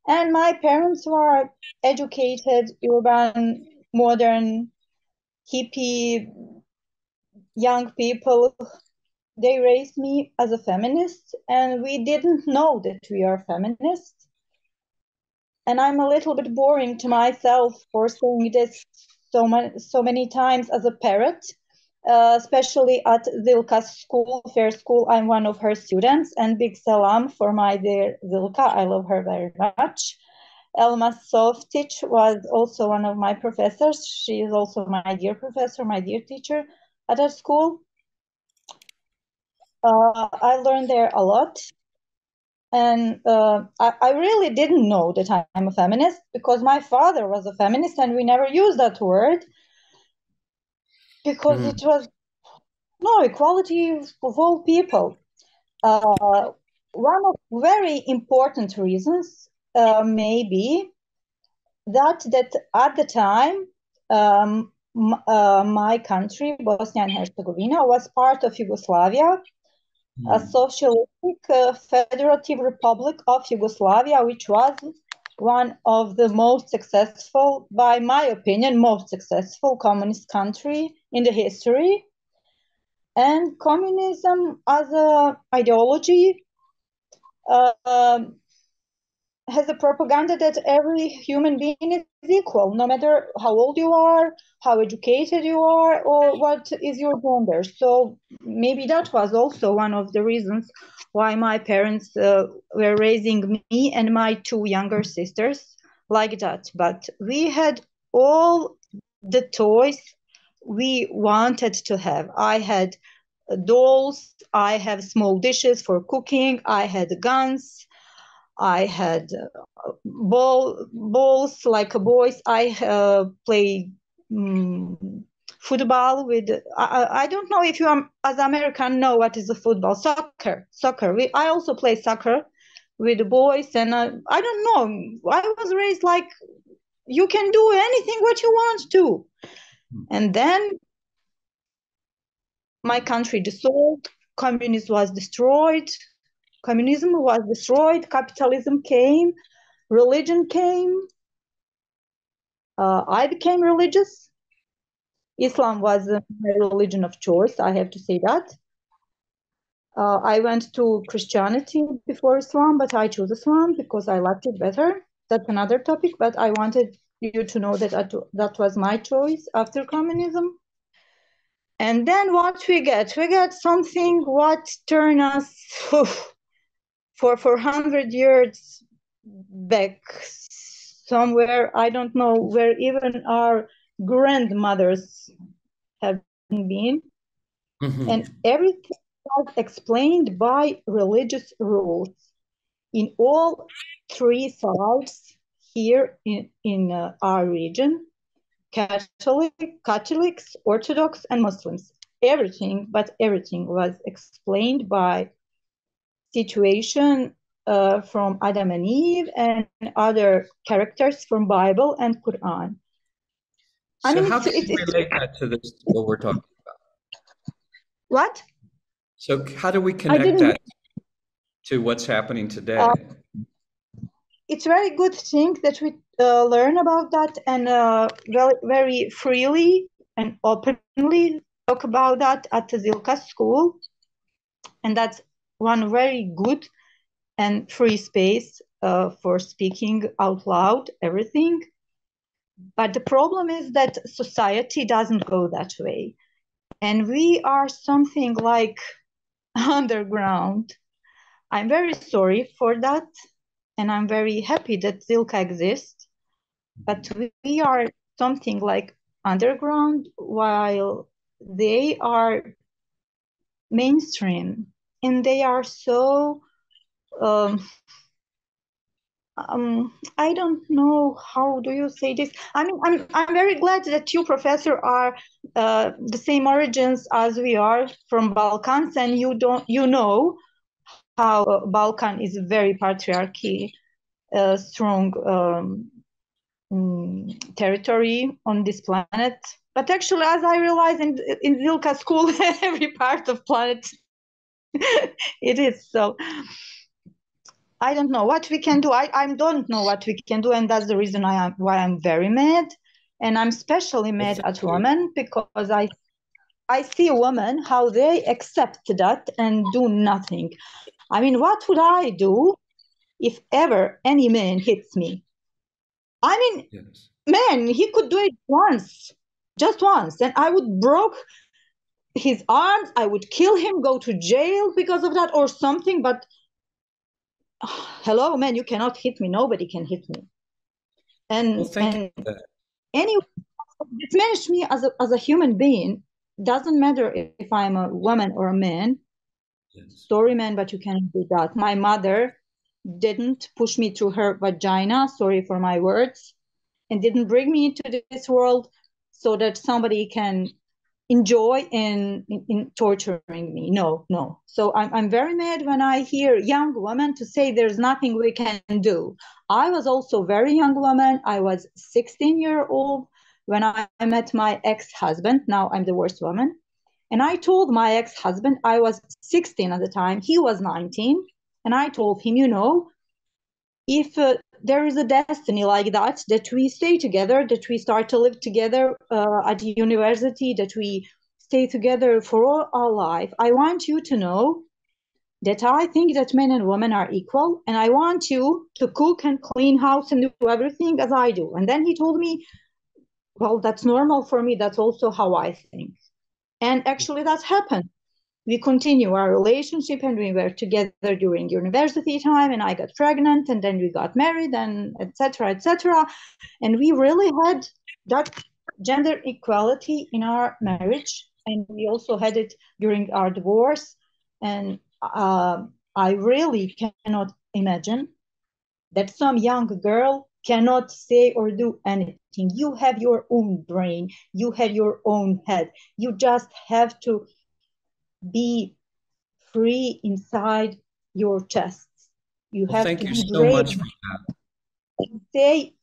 And my parents were educated, urban, modern, hippie, young people. They raised me as a feminist, and we didn't know that we are feminists. And I'm a little bit boring to myself for saying this so many times as a parrot, especially at Zilka's school, fair school. I'm one of her students, and big salam for my dear Zilka. I love her very much. Elma Softic was also one of my professors. She is also my dear professor, my dear teacher at our school. I learned there a lot. And I really didn't know that I'm a feminist because my father was a feminist and we never used that word. because it was no equality of all people. One of very important reasons may be that at the time my country, Bosnia and Herzegovina, was part of Yugoslavia, a socialistic federative republic of Yugoslavia, which was one of the most successful, by my opinion, most successful communist country in the history. And communism as an ideology has a propaganda that every human being is equal, no matter how old you are, how educated you are, or what is your gender. So maybe that was also one of the reasons why my parents were raising me and my two younger sisters like that. But we had all the toys we wanted to have. I had dolls, I have small dishes for cooking, I had guns, I had balls like boys. I played football with. I don't know if you as American know what is a football. Soccer. I also play soccer with the boys, and I don't know. I was raised like you can do anything what you want to, and then my country dissolved. Communism was destroyed. Capitalism came. Religion came. I became religious. Islam was my religion of choice. I have to say that. I went to Christianity before Islam, but I chose Islam because I liked it better. That's another topic, but I wanted you to know that that was my choice after communism. And then what we get? We get something what turned us for 400 years back somewhere. I don't know where even our grandmothers have been. And everything was explained by religious rules in all three sides here in our region: Catholics, Orthodox, and Muslims. Everything was explained by situation from Adam and Eve and other characters from Bible and Quran. So how can you relate that to this, what we're talking about? What? So how do we connect that to what's happening today? It's very good thing that we learn about that and very freely and openly talk about that at the Zilka school. And that's one very good and free space for speaking out loud everything. But the problem is that society doesn't go that way. And we are something like underground. I'm very sorry for that. And I'm very happy that Zilka exists. But we are something like underground while they are mainstream. And they are so, I don't know, how do you say this? I mean, I'm very glad that you, Professor, are the same origins as we are from Balkans, and you know how Balkan is very patriarchy, strong territory on this planet. But actually, as I realize in Zilka school, every part of planet it is. So I don't know what we can do. I don't know what we can do, and that's the reason why I'm very mad, and I'm especially mad at women because I see women how they accept that and do nothing. I mean, what would I do if ever any man hits me? I mean, yes. Man, he could do it just once, and I would break his arms. I would kill him, go to jail because of that or something. But hello, man, you cannot hit me. Nobody can hit me. And anyway, diminish me as a human being. Doesn't matter if I'm a woman or a man. Yes. Sorry, man, but you cannot do that. My mother didn't push me through her vagina, sorry for my words, and didn't bring me into this world so that somebody can enjoy in torturing me. No, no. So I'm very mad when I hear young women to say there's nothing we can do. I was also very young woman. I was 16-year-old when I met my ex-husband. Now I'm divorced woman. And I told my ex-husband, I was 16 at the time, he was 19. And I told him, you know, if there is a destiny like that, that we stay together, that we start to live together at the university, that we stay together for all our life, I want you to know that I think that men and women are equal, and I want you to cook and clean house and do everything as I do. And then he told me, well, that's normal for me. That's also how I think. And actually that's happened. We continue our relationship and we were together during university time, and I got pregnant and then we got married and etc., etc. And we really had that gender equality in our marriage, and we also had it during our divorce. And I really cannot imagine that some young girl cannot say or do anything. You have your own brain, you have your own head. You just have to be free inside your chest. You Well, have thank to you be so brave much for that. and say,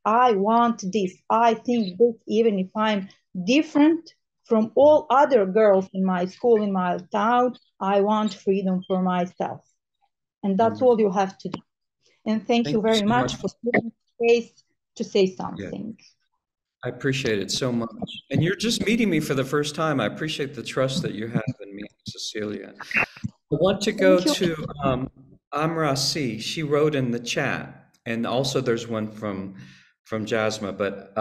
I want this, I think this, even if I'm different from all other girls in my school, in my town, I want freedom for myself. And that's Wonderful. all you have to do. And thank you very so much for giving space to say something. I appreciate it so much. And you're just meeting me for the first time. I appreciate the trust that you have in me, Cecilia. I want to go to Amra C. She wrote in the chat, and also there's one from Jasma, but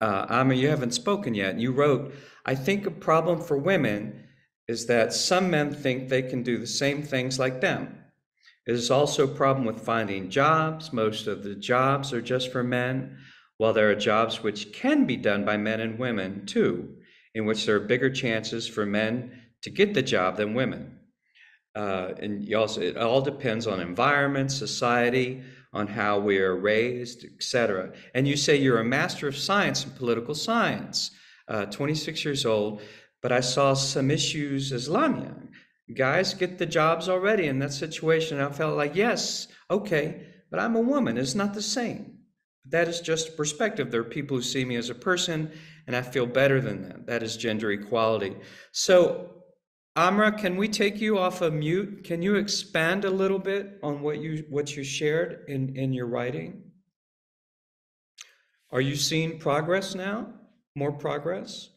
Amra, you haven't spoken yet. You wrote, I think a problem for women is that some men think they can do the same things like them. It is also a problem with finding jobs. Most of the jobs are just for men, while there are jobs which can be done by men and women too, in which there are bigger chances for men to get the job than women. And you also, it all depends on environment, society, on how we are raised, etc. And you say you're a master of science in political science, 26 years old, but I saw some issues as Lamia. Guys get the jobs already in that situation. I felt like, yes, okay, but I'm a woman. It's not the same. That is just a perspective. There are people who see me as a person and I feel better than them. That is gender equality. So Amra, can we take you off of mute? Can you expand a little bit on what you shared in your writing? Are you seeing progress now? More progress?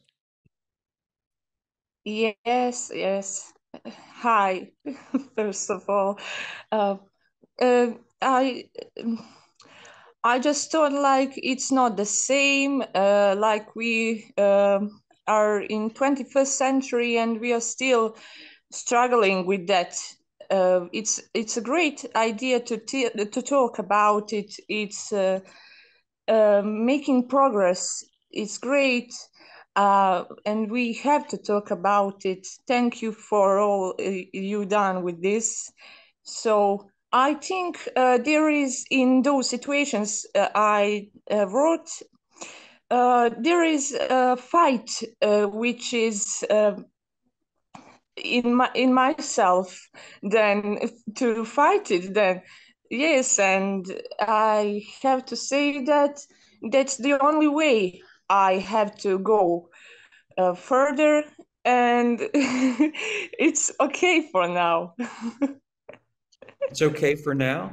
Yes, yes. Hi, first of all. I just thought like it's not the same, like we are in 21st century and we are still struggling with that. It's a great idea to talk about it. It's making progress. It's great. And we have to talk about it. Thank you for all you done with this. So I think there is, in those situations I wrote, there is a fight which is in myself. Then to fight it, then yes, and I have to say that that's the only way. I have to go further, and it's okay for now. It's okay for now?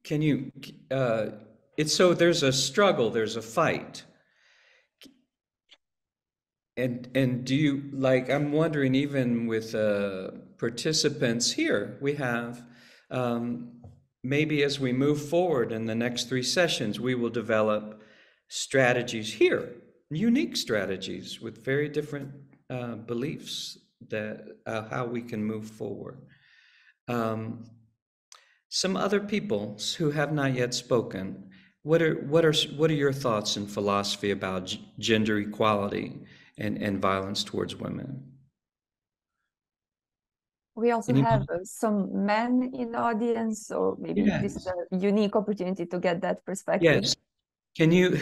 Can you, it's so there's a struggle, there's a fight. And do you, like, I'm wondering, even with participants here, we have, maybe as we move forward in the next 3 sessions, we will develop strategies here, unique strategies with very different beliefs that how we can move forward. Some other people who have not yet spoken, what are your thoughts in philosophy about gender equality and violence towards women? We also have some men in the audience, so maybe this is a unique opportunity to get that perspective. Yes, Can you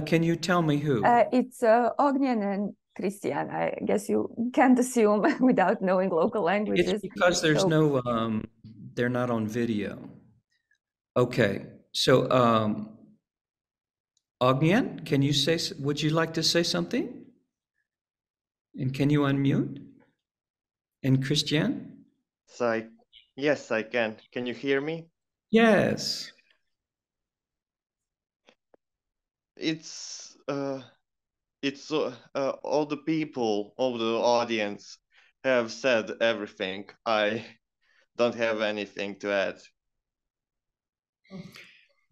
can you tell me who? It's Ognjen and Christian. I guess you can't assume without knowing local languages. It's because there's no they're not on video. Okay, so Ognjen, can you say? Would you like to say something? And can you unmute? And Christian? Yes, I can. Can you hear me? Yes. It's all the people, all the audience have said everything. I don't have anything to add.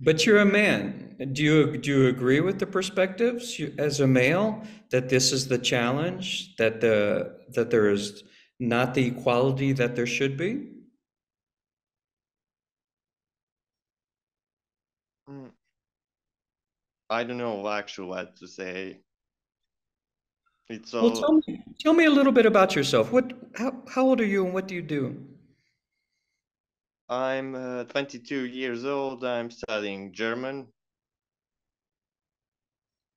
But you're a man. Do you agree with the perspectives as a male that this is the challenge, that there is not the equality that there should be? I don't know actually what to say. It's Well, all. tell me a little bit about yourself. How old are you and what do you do? I'm 22 years old. I'm studying German.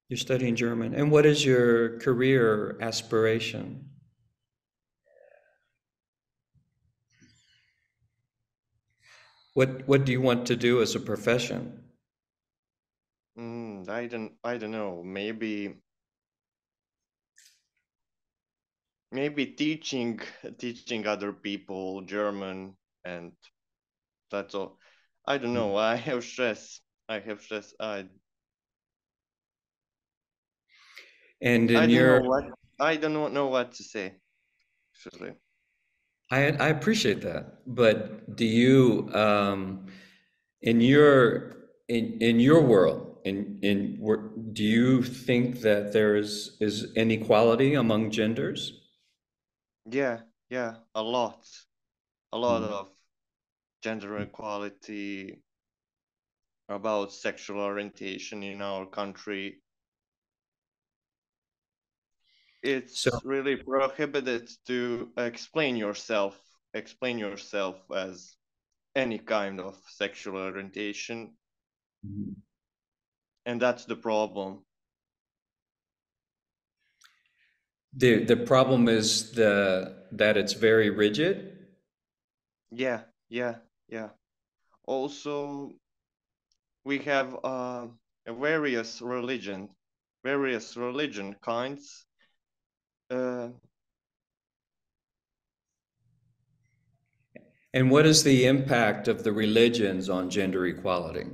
You're studying German. And what is your career aspiration? What do you want to do as a profession? I don't know. Maybe teaching other people German, and that's all. I don't know. I have stress. And I don't know what to say, actually. I appreciate that, but do you in your world do you think that there is inequality among genders? Yeah, a lot of gender equality, about sexual orientation in our country. It's really prohibited to explain yourself as any kind of sexual orientation. And that's the problem. The problem is that it's very rigid. Yeah. Also, we have various religion kinds. And what is the impact of the religions on gender equality?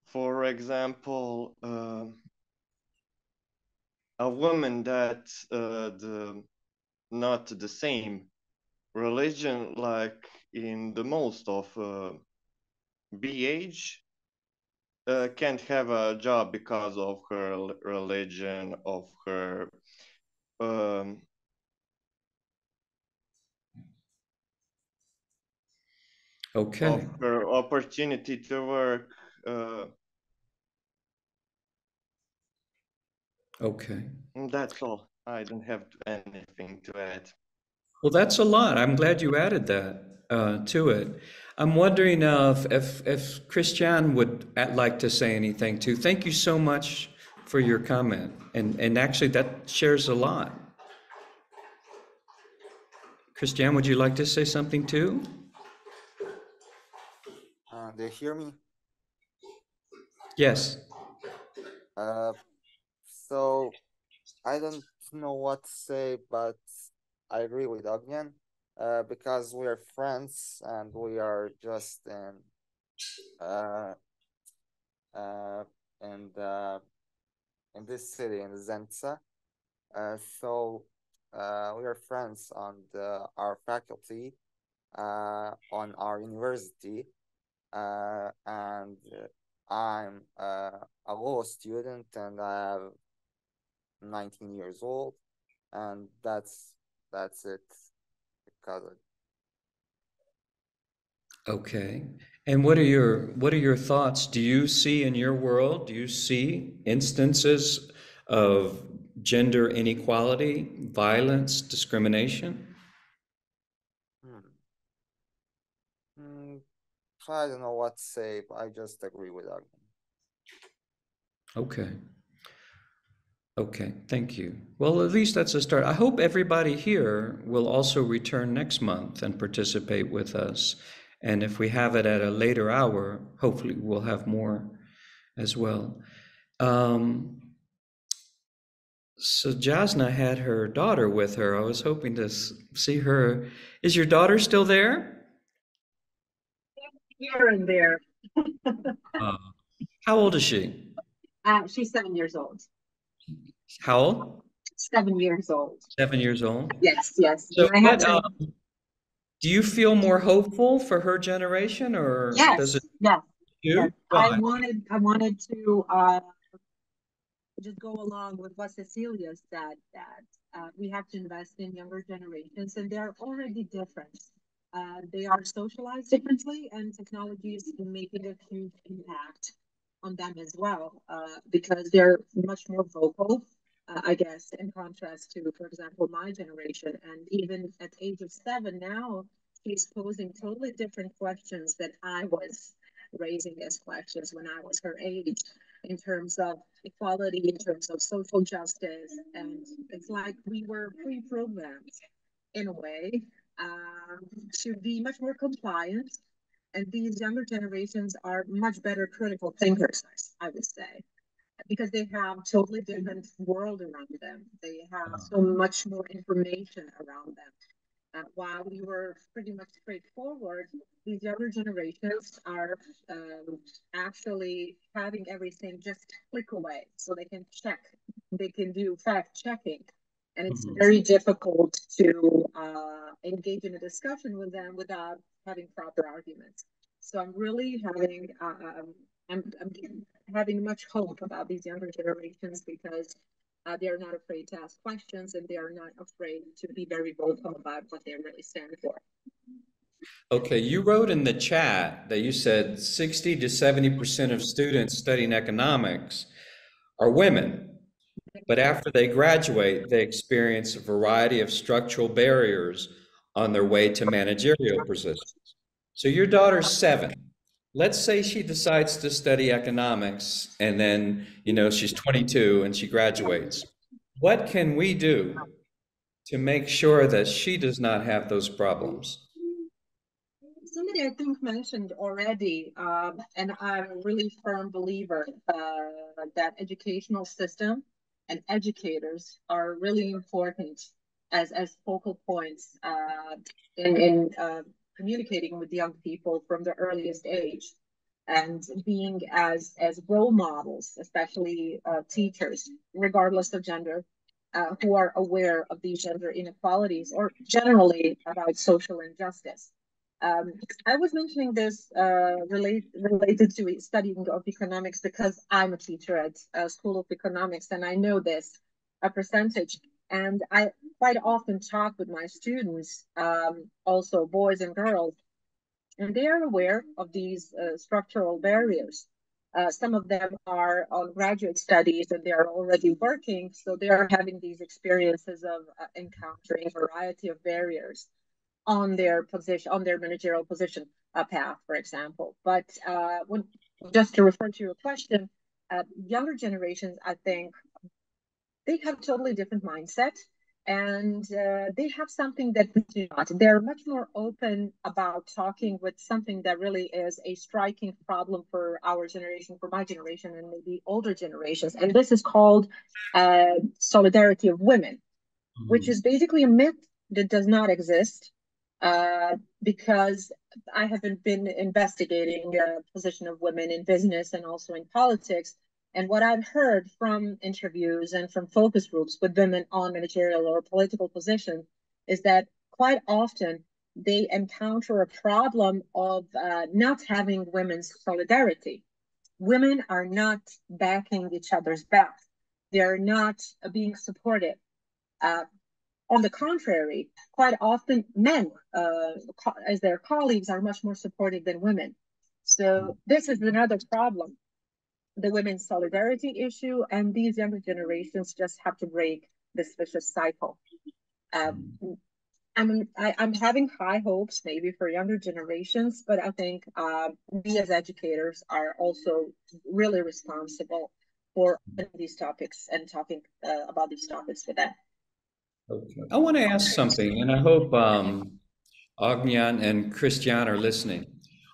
For example, a woman that not the same religion, like in the most of BiH, can't have a job because of her religion, of her okay. of her opportunity to work. Okay. That's all. I don't have anything to add. Well, that's a lot. I'm glad you added that to it. I'm wondering if Christian would like to say anything too. Thank you so much for your comment. And actually that shares a lot. Christian, would you like to say something too? Do you hear me? Yes. So I don't know what to say, but I agree with Ognian because we are friends and we are just in this city in Zenza. So we are friends on our faculty on our university, and I'm a law student and I have 19 years old, and that's it. Okay. And what are your thoughts? Do you see in your world, do you see instances of gender inequality, violence, discrimination? I don't know what to say, but I just agree with Agnes. Okay. Okay, thank you. Well, at least that's a start. I hope everybody here will also return next month and participate with us. And if we have it at a later hour, hopefully we'll have more as well. So Jasna had her daughter with her. I was hoping to see her. Is your daughter still there? Here and there. How old is she? She's 7 years old. How old? 7 years old. 7 years old? Yes, yes. So I had to... do you feel more hopeful for her generation, or yes, does it? Yes. You? I wanted to just go along with what Cecilia said, that we have to invest in younger generations, and they're already different. They are socialized differently, and technology is making a huge impact on them as well, because they're much more vocal, I guess, in contrast to, for example, my generation. And even at the age of 7 now, she's posing totally different questions that I was raising as questions when I was her age, in terms of equality, in terms of social justice. And it's like we were pre-programmed in a way to be much more compliant. And these younger generations are much better critical thinkers, I would say, because they have totally different world around them. They have so much more information around them. While we were pretty much straightforward, these younger generations are actually having everything just click away, so they can check, they can do fact checking. And it's very difficult to engage in a discussion with them without having proper arguments. So I'm really having, I'm having much hope about these younger generations, because they are not afraid to ask questions, and they are not afraid to be very vocal about what they really stand for. Okay, you wrote in the chat that you said 60 to 70% of students studying economics are women, but after they graduate, they experience a variety of structural barriers on their way to managerial positions. So your daughter's 7. Let's say she decides to study economics, and then, you know, she's 22 and she graduates. What can we do to make sure that she does not have those problems? Somebody, I think, mentioned already, and I'm a really firm believer that educational system and educators are really important as focal points in communicating with young people from the earliest age, and being as role models, especially teachers, regardless of gender, who are aware of these gender inequalities, or generally about social injustice. I was mentioning this related to studying of economics, because I'm a teacher at a School of Economics, and I know this a percentage. And I quite often talk with my students, also boys and girls, and they are aware of these structural barriers. Some of them are on graduate studies, and they are already working, so they are having these experiences of encountering a variety of barriers on their position, on their managerial position path, for example. But just to refer to your question, younger generations, I think, they have a totally different mindset, and they have something that we do not. They're much more open about talking with something that really is a striking problem for our generation, for my generation, and maybe older generations. And this is called solidarity of women, which is basically a myth that does not exist. Because I have been investigating the position of women in business and also in politics. And what I've heard from interviews and from focus groups with women on managerial or political positions is that quite often they encounter a problem of not having women's solidarity. Women are not backing each other's back. They're not being supportive. On the contrary, quite often men, as their colleagues, are much more supportive than women. So this is another problem, the women's solidarity issue, and these younger generations just have to break this vicious cycle. I'm having high hopes maybe for younger generations, but I think we as educators are also really responsible for these topics and talking about these topics with them. Okay. I want to ask something, and I hope Agnan and Christian are listening.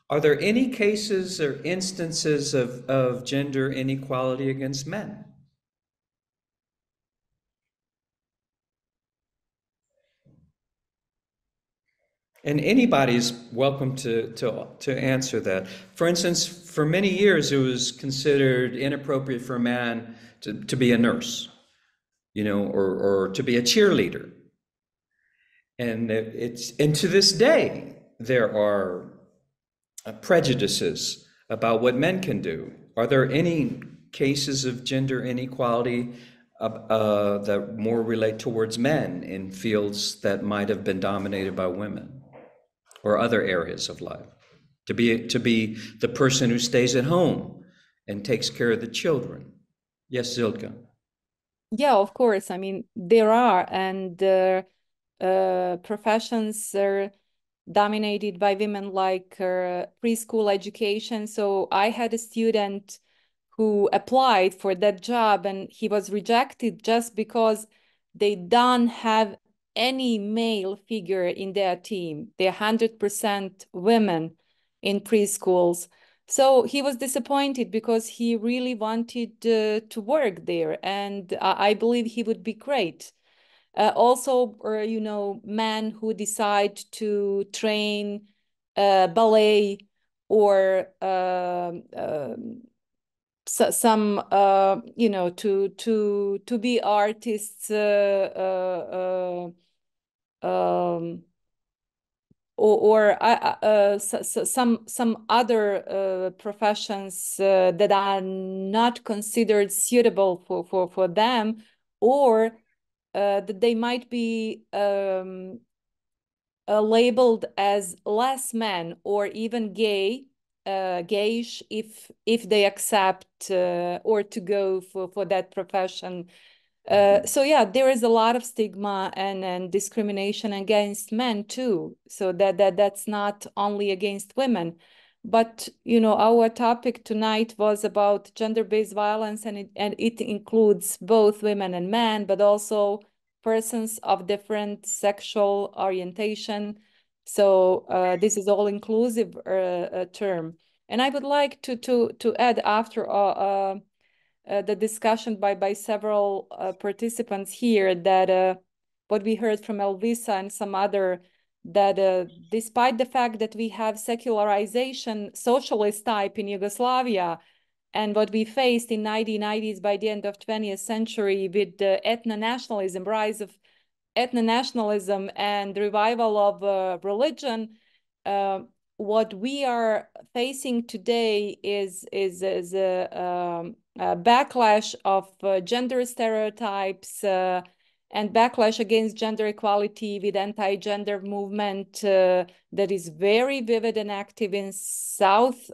Are there any cases or instances of gender inequality against men? And anybody's welcome to answer that. For instance, for many years, it was considered inappropriate for a man to be a nurse, you know, or to be a cheerleader. And and to this day, there are prejudices about what men can do. Are there any cases of gender inequality that more relate towards men in fields that might have been dominated by women? Or other areas of life, to be the person who stays at home and takes care of the children. Yes, Zilka. Yeah, of course. I mean, there are, and professions are dominated by women, like preschool education. So I had a student who applied for that job, and he was rejected just because they don't have any male figure in their team. They're 100% women in preschools. So he was disappointed because he really wanted to work there, and I believe he would be great. Also, you know, men who decide to train ballet or some you know, to be artists or some other professions that are not considered suitable for them, or that they might be labeled as less men or even gayish if they accept or to go for that profession. So yeah, there is a lot of stigma and discrimination against men too. So that's not only against women. But you know, our topic tonight was about gender-based violence, and it includes both women and men, but also persons of different sexual orientation. So this is all inclusive term. And I would like to add, after the discussion by several participants here, that what we heard from Elvisa and some other, that despite the fact that we have secularization, socialist type in Yugoslavia, and what we faced in 1990s by the end of 20th century with the ethno-nationalism, rise of ethno-nationalism and revival of religion, what we are facing today is a backlash of gender stereotypes and backlash against gender equality with anti-gender movement that is very vivid and active in South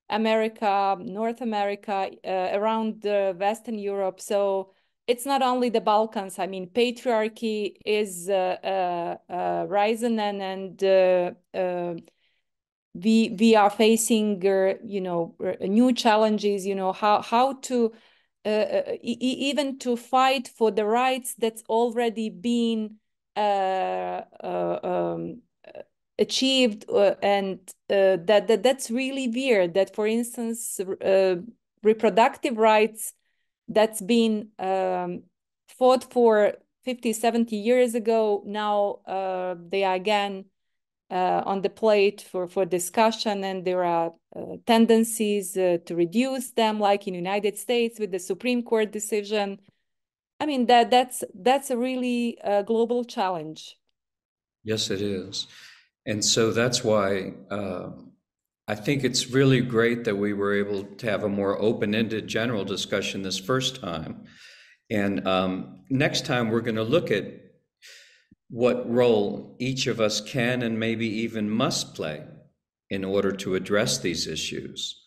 America, North America, around Western Europe. So it's not only the Balkans. I mean, patriarchy is rising, and we are facing you know, new challenges. You know, how to even to fight for the rights that's already been achieved, and that's really weird. That, for instance, reproductive rights that's been fought for 50, 70 years ago, now they are again on the plate for discussion, and there are tendencies to reduce them, like in the United States with the Supreme Court decision. I mean, that's a really global challenge. Yes, it is. And so that's why I think it's really great that we were able to have a more open-ended general discussion this first time. And next time we're going to look at what role each of us can and maybe even must play in order to address these issues.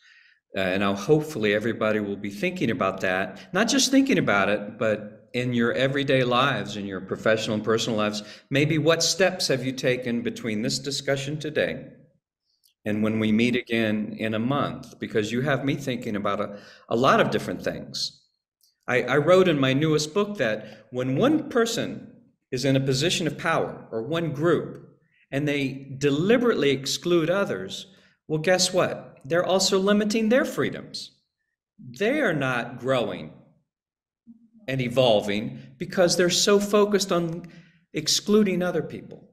And now hopefully everybody will be thinking about that, not just thinking about it, but in your everyday lives, in your professional and personal lives. Maybe what steps have you taken between this discussion today and when we meet again in a month? Because you have me thinking about a lot of different things. I wrote in my newest book that when one person is in a position of power, or one group, and they deliberately exclude others, well, guess what? They're also limiting their freedoms. They are not growing and evolving because they're so focused on excluding other people,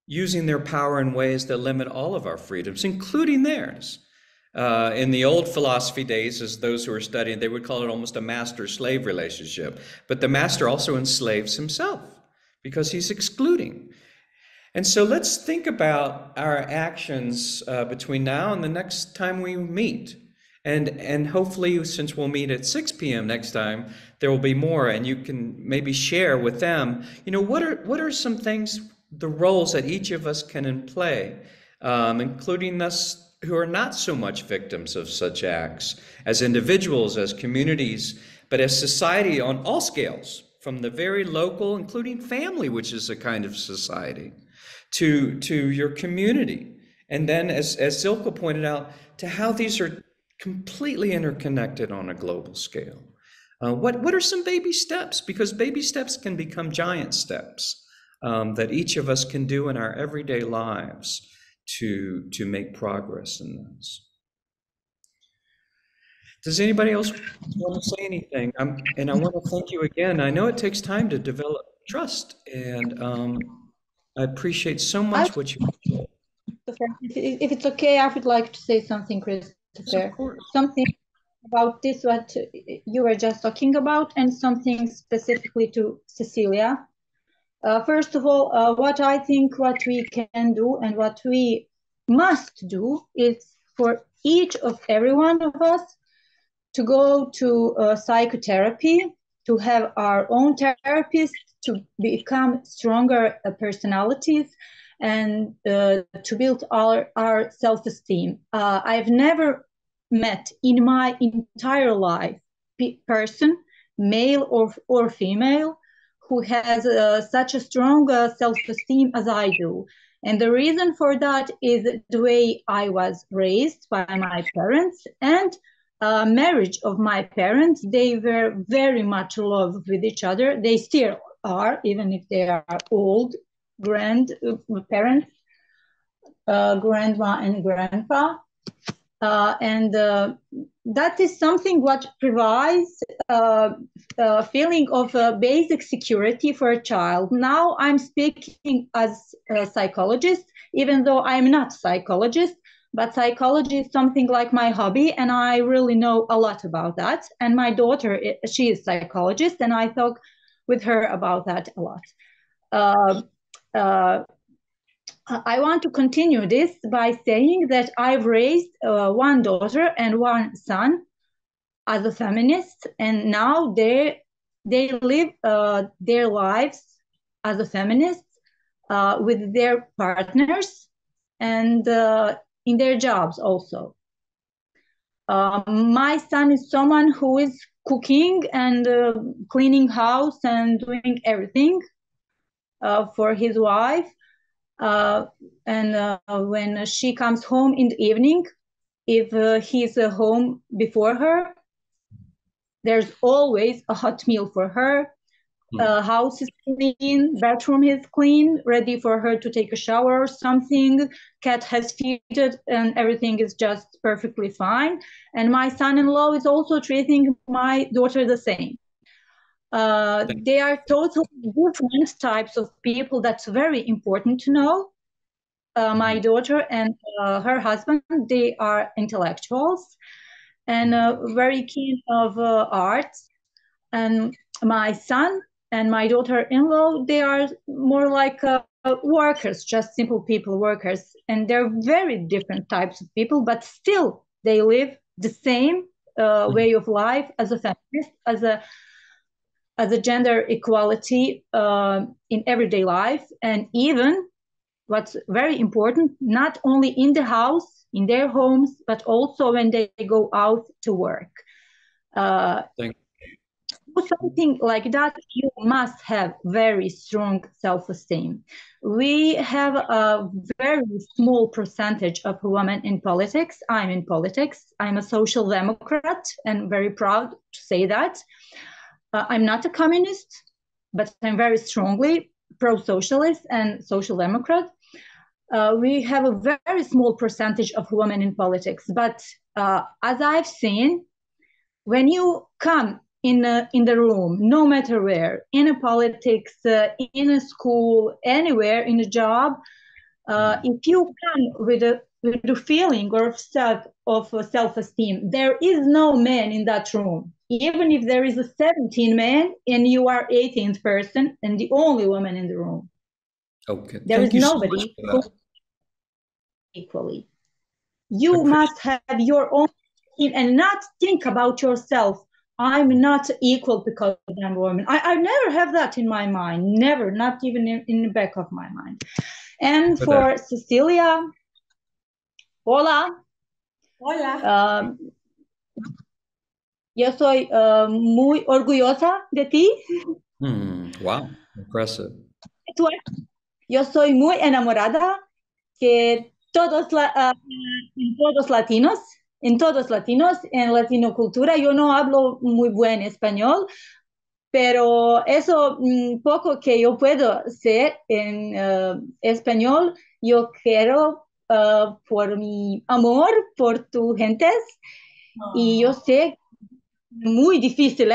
using their power in ways that limit all of our freedoms, including theirs. In the old philosophy days, as those who were studying, they would call it almost a master-slave relationship. But the master also enslaves himself because he's excluding. And so let's think about our actions between now and the next time we meet. And hopefully, since we'll meet at 6 p.m. next time, there will be more, and you can maybe share with them, what are some things, the roles that each of us can play, including us who are not so much victims of such acts, as individuals, as communities, but as society on all scales, from the very local, including family, which is a kind of society, to your community. And then, as Zilka pointed out, to how these are completely interconnected on a global scale. What are some baby steps? Because baby steps can become giant steps that each of us can do in our everyday lives to make progress in this. Does anybody else want to say anything? And I want to thank you again. I know it takes time to develop trust, and I appreciate so much what you do. If it's okay, I would like to say something, Christopher. Something about this, what you were just talking about, and something specifically to Cecilia. First of all, what I think what we can do and what we must do is for each of every one of us to go to psychotherapy, to have our own therapists, to become stronger personalities, and to build our self-esteem. I've never met in my entire life person, male or female, who has such a strong self-esteem as I do. And the reason for that is the way I was raised by my parents and marriage of my parents. They were very much in love with each other. They still are, even if they are old grandparents, grandma and grandpa. And that is something what provides a feeling of basic security for a child. Now I'm speaking as a psychologist, even though I'm not a psychologist, but psychology is something like my hobby, and I really know a lot about that. And my daughter, she is a psychologist, and I talk with her about that a lot. I want to continue this by saying that I've raised one daughter and one son as a feminist, and now they live their lives as a feminist with their partners and in their jobs also. My son is someone who is cooking and cleaning house and doing everything for his wife. And when she comes home in the evening, if he's home before her, there's always a hot meal for her. House is clean, bathroom is clean, ready for her to take a shower or something. Cat has feeded, and everything is just perfectly fine. And my son-in-law is also treating my daughter the same. They are totally different types of people. That's very important to know. My daughter and her husband, they are intellectuals and very keen of arts. And my son and my daughter-in-law, they are more like workers, just simple people, workers. And they're very different types of people, but still they live the same way of life as a feminist, as a gender equality in everyday life. And even what's very important, not only in the house, in their homes, but also when they go out to work. Something like that, you must have very strong self-esteem. We have a very small percentage of women in politics. I'm in politics. I'm a social democrat and very proud to say that. I'm not a communist, but I'm very strongly pro-socialist and social democrat. We have a very small percentage of women in politics, but as I've seen, when you come in the room, no matter where, in a politics, in a school, anywhere, in a job, if you come with a feeling or of self-esteem, there is no man in that room. Even if there is a 17 man and you are 18th person and the only woman in the room. Okay. There is nobody equally. You must have your own team and not think about yourself. I'm not equal because I'm a woman. I never have that in my mind. Never, not even in the back of my mind. And for Cecilia, hola. Hola. Yo soy muy orgullosa de ti. Wow, impressive. Yo soy muy enamorada que todos latinos, en latinocultura, yo no hablo muy buen español, pero eso poco que yo puedo ser en español, yo quiero por mi amor por tu gentes, y yo sé muy difícil,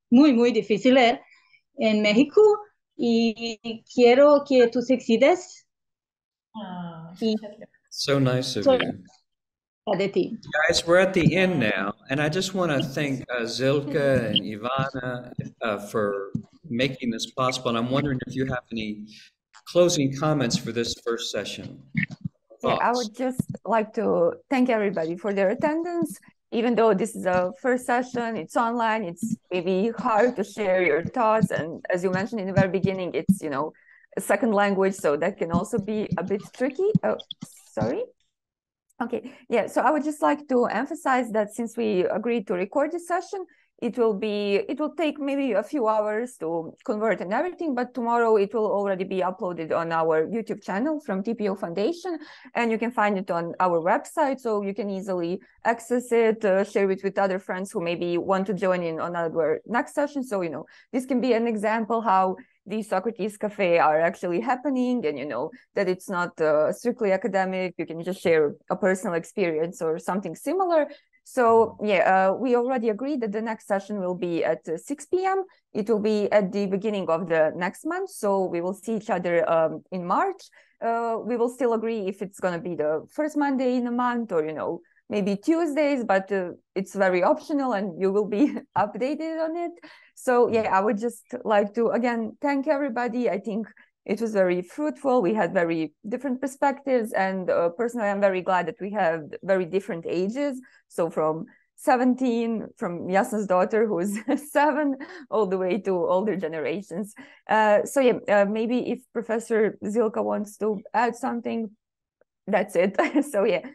muy difícil en México, y quiero que tú succedas. So nice of you. Guys, we're at the end now, and I just want to thank Zilka and Ivana for making this possible. And I'm wondering if you have any closing comments for this first session. Yeah, I would just like to thank everybody for their attendance. Even though this is a first session, it's online, it's maybe hard to share your thoughts. And as you mentioned in the very beginning, it's, you know, a second language, so that can also be a bit tricky. Oh, sorry. Okay, yeah, so I would just like to emphasize that since we agreed to record this session, it will take maybe a few hours to convert and everything, but tomorrow it will already be uploaded on our YouTube channel from TPO Foundation, and you can find it on our website, so you can easily access it, share it with other friends who maybe want to join in on our next session. So, you know, this can be an example how the Socrates Café are actually happening, and you know that it's not strictly academic. You can just share a personal experience or something similar. So yeah, we already agreed that the next session will be at 6 p.m. It will be at the beginning of the next month, so we will see each other in March. We will still agree if it's going to be the first Monday in a month or, you know, maybe Tuesdays, but it's very optional and you will be updated on it. So yeah, I would just like to again thank everybody. I think it was very fruitful. We had very different perspectives, and personally, I'm very glad that we have very different ages. So from 17, from Jasna's daughter, who is 7, all the way to older generations. So yeah, maybe if Professor Zilka wants to add something, that's it. So yeah,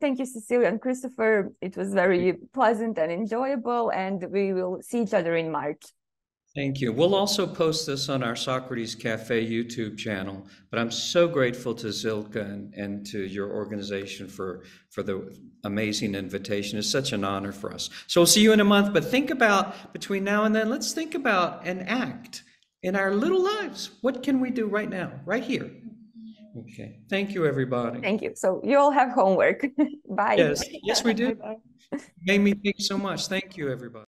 thank you, Cecilia and Christopher. It was very pleasant and enjoyable, and we will see each other in March. Thank you. We'll also post this on our Socrates Café YouTube channel, but I'm so grateful to Zilka and to your organization for the amazing invitation. It's such an honor for us. So we'll see you in a month, but think about, between now and then, let's think about an act in our little lives. What can we do right now, right here? Okay. Thank you, everybody. Thank you. So you all have homework. Bye. Yes, we do. Made me think so much. Thank you, everybody.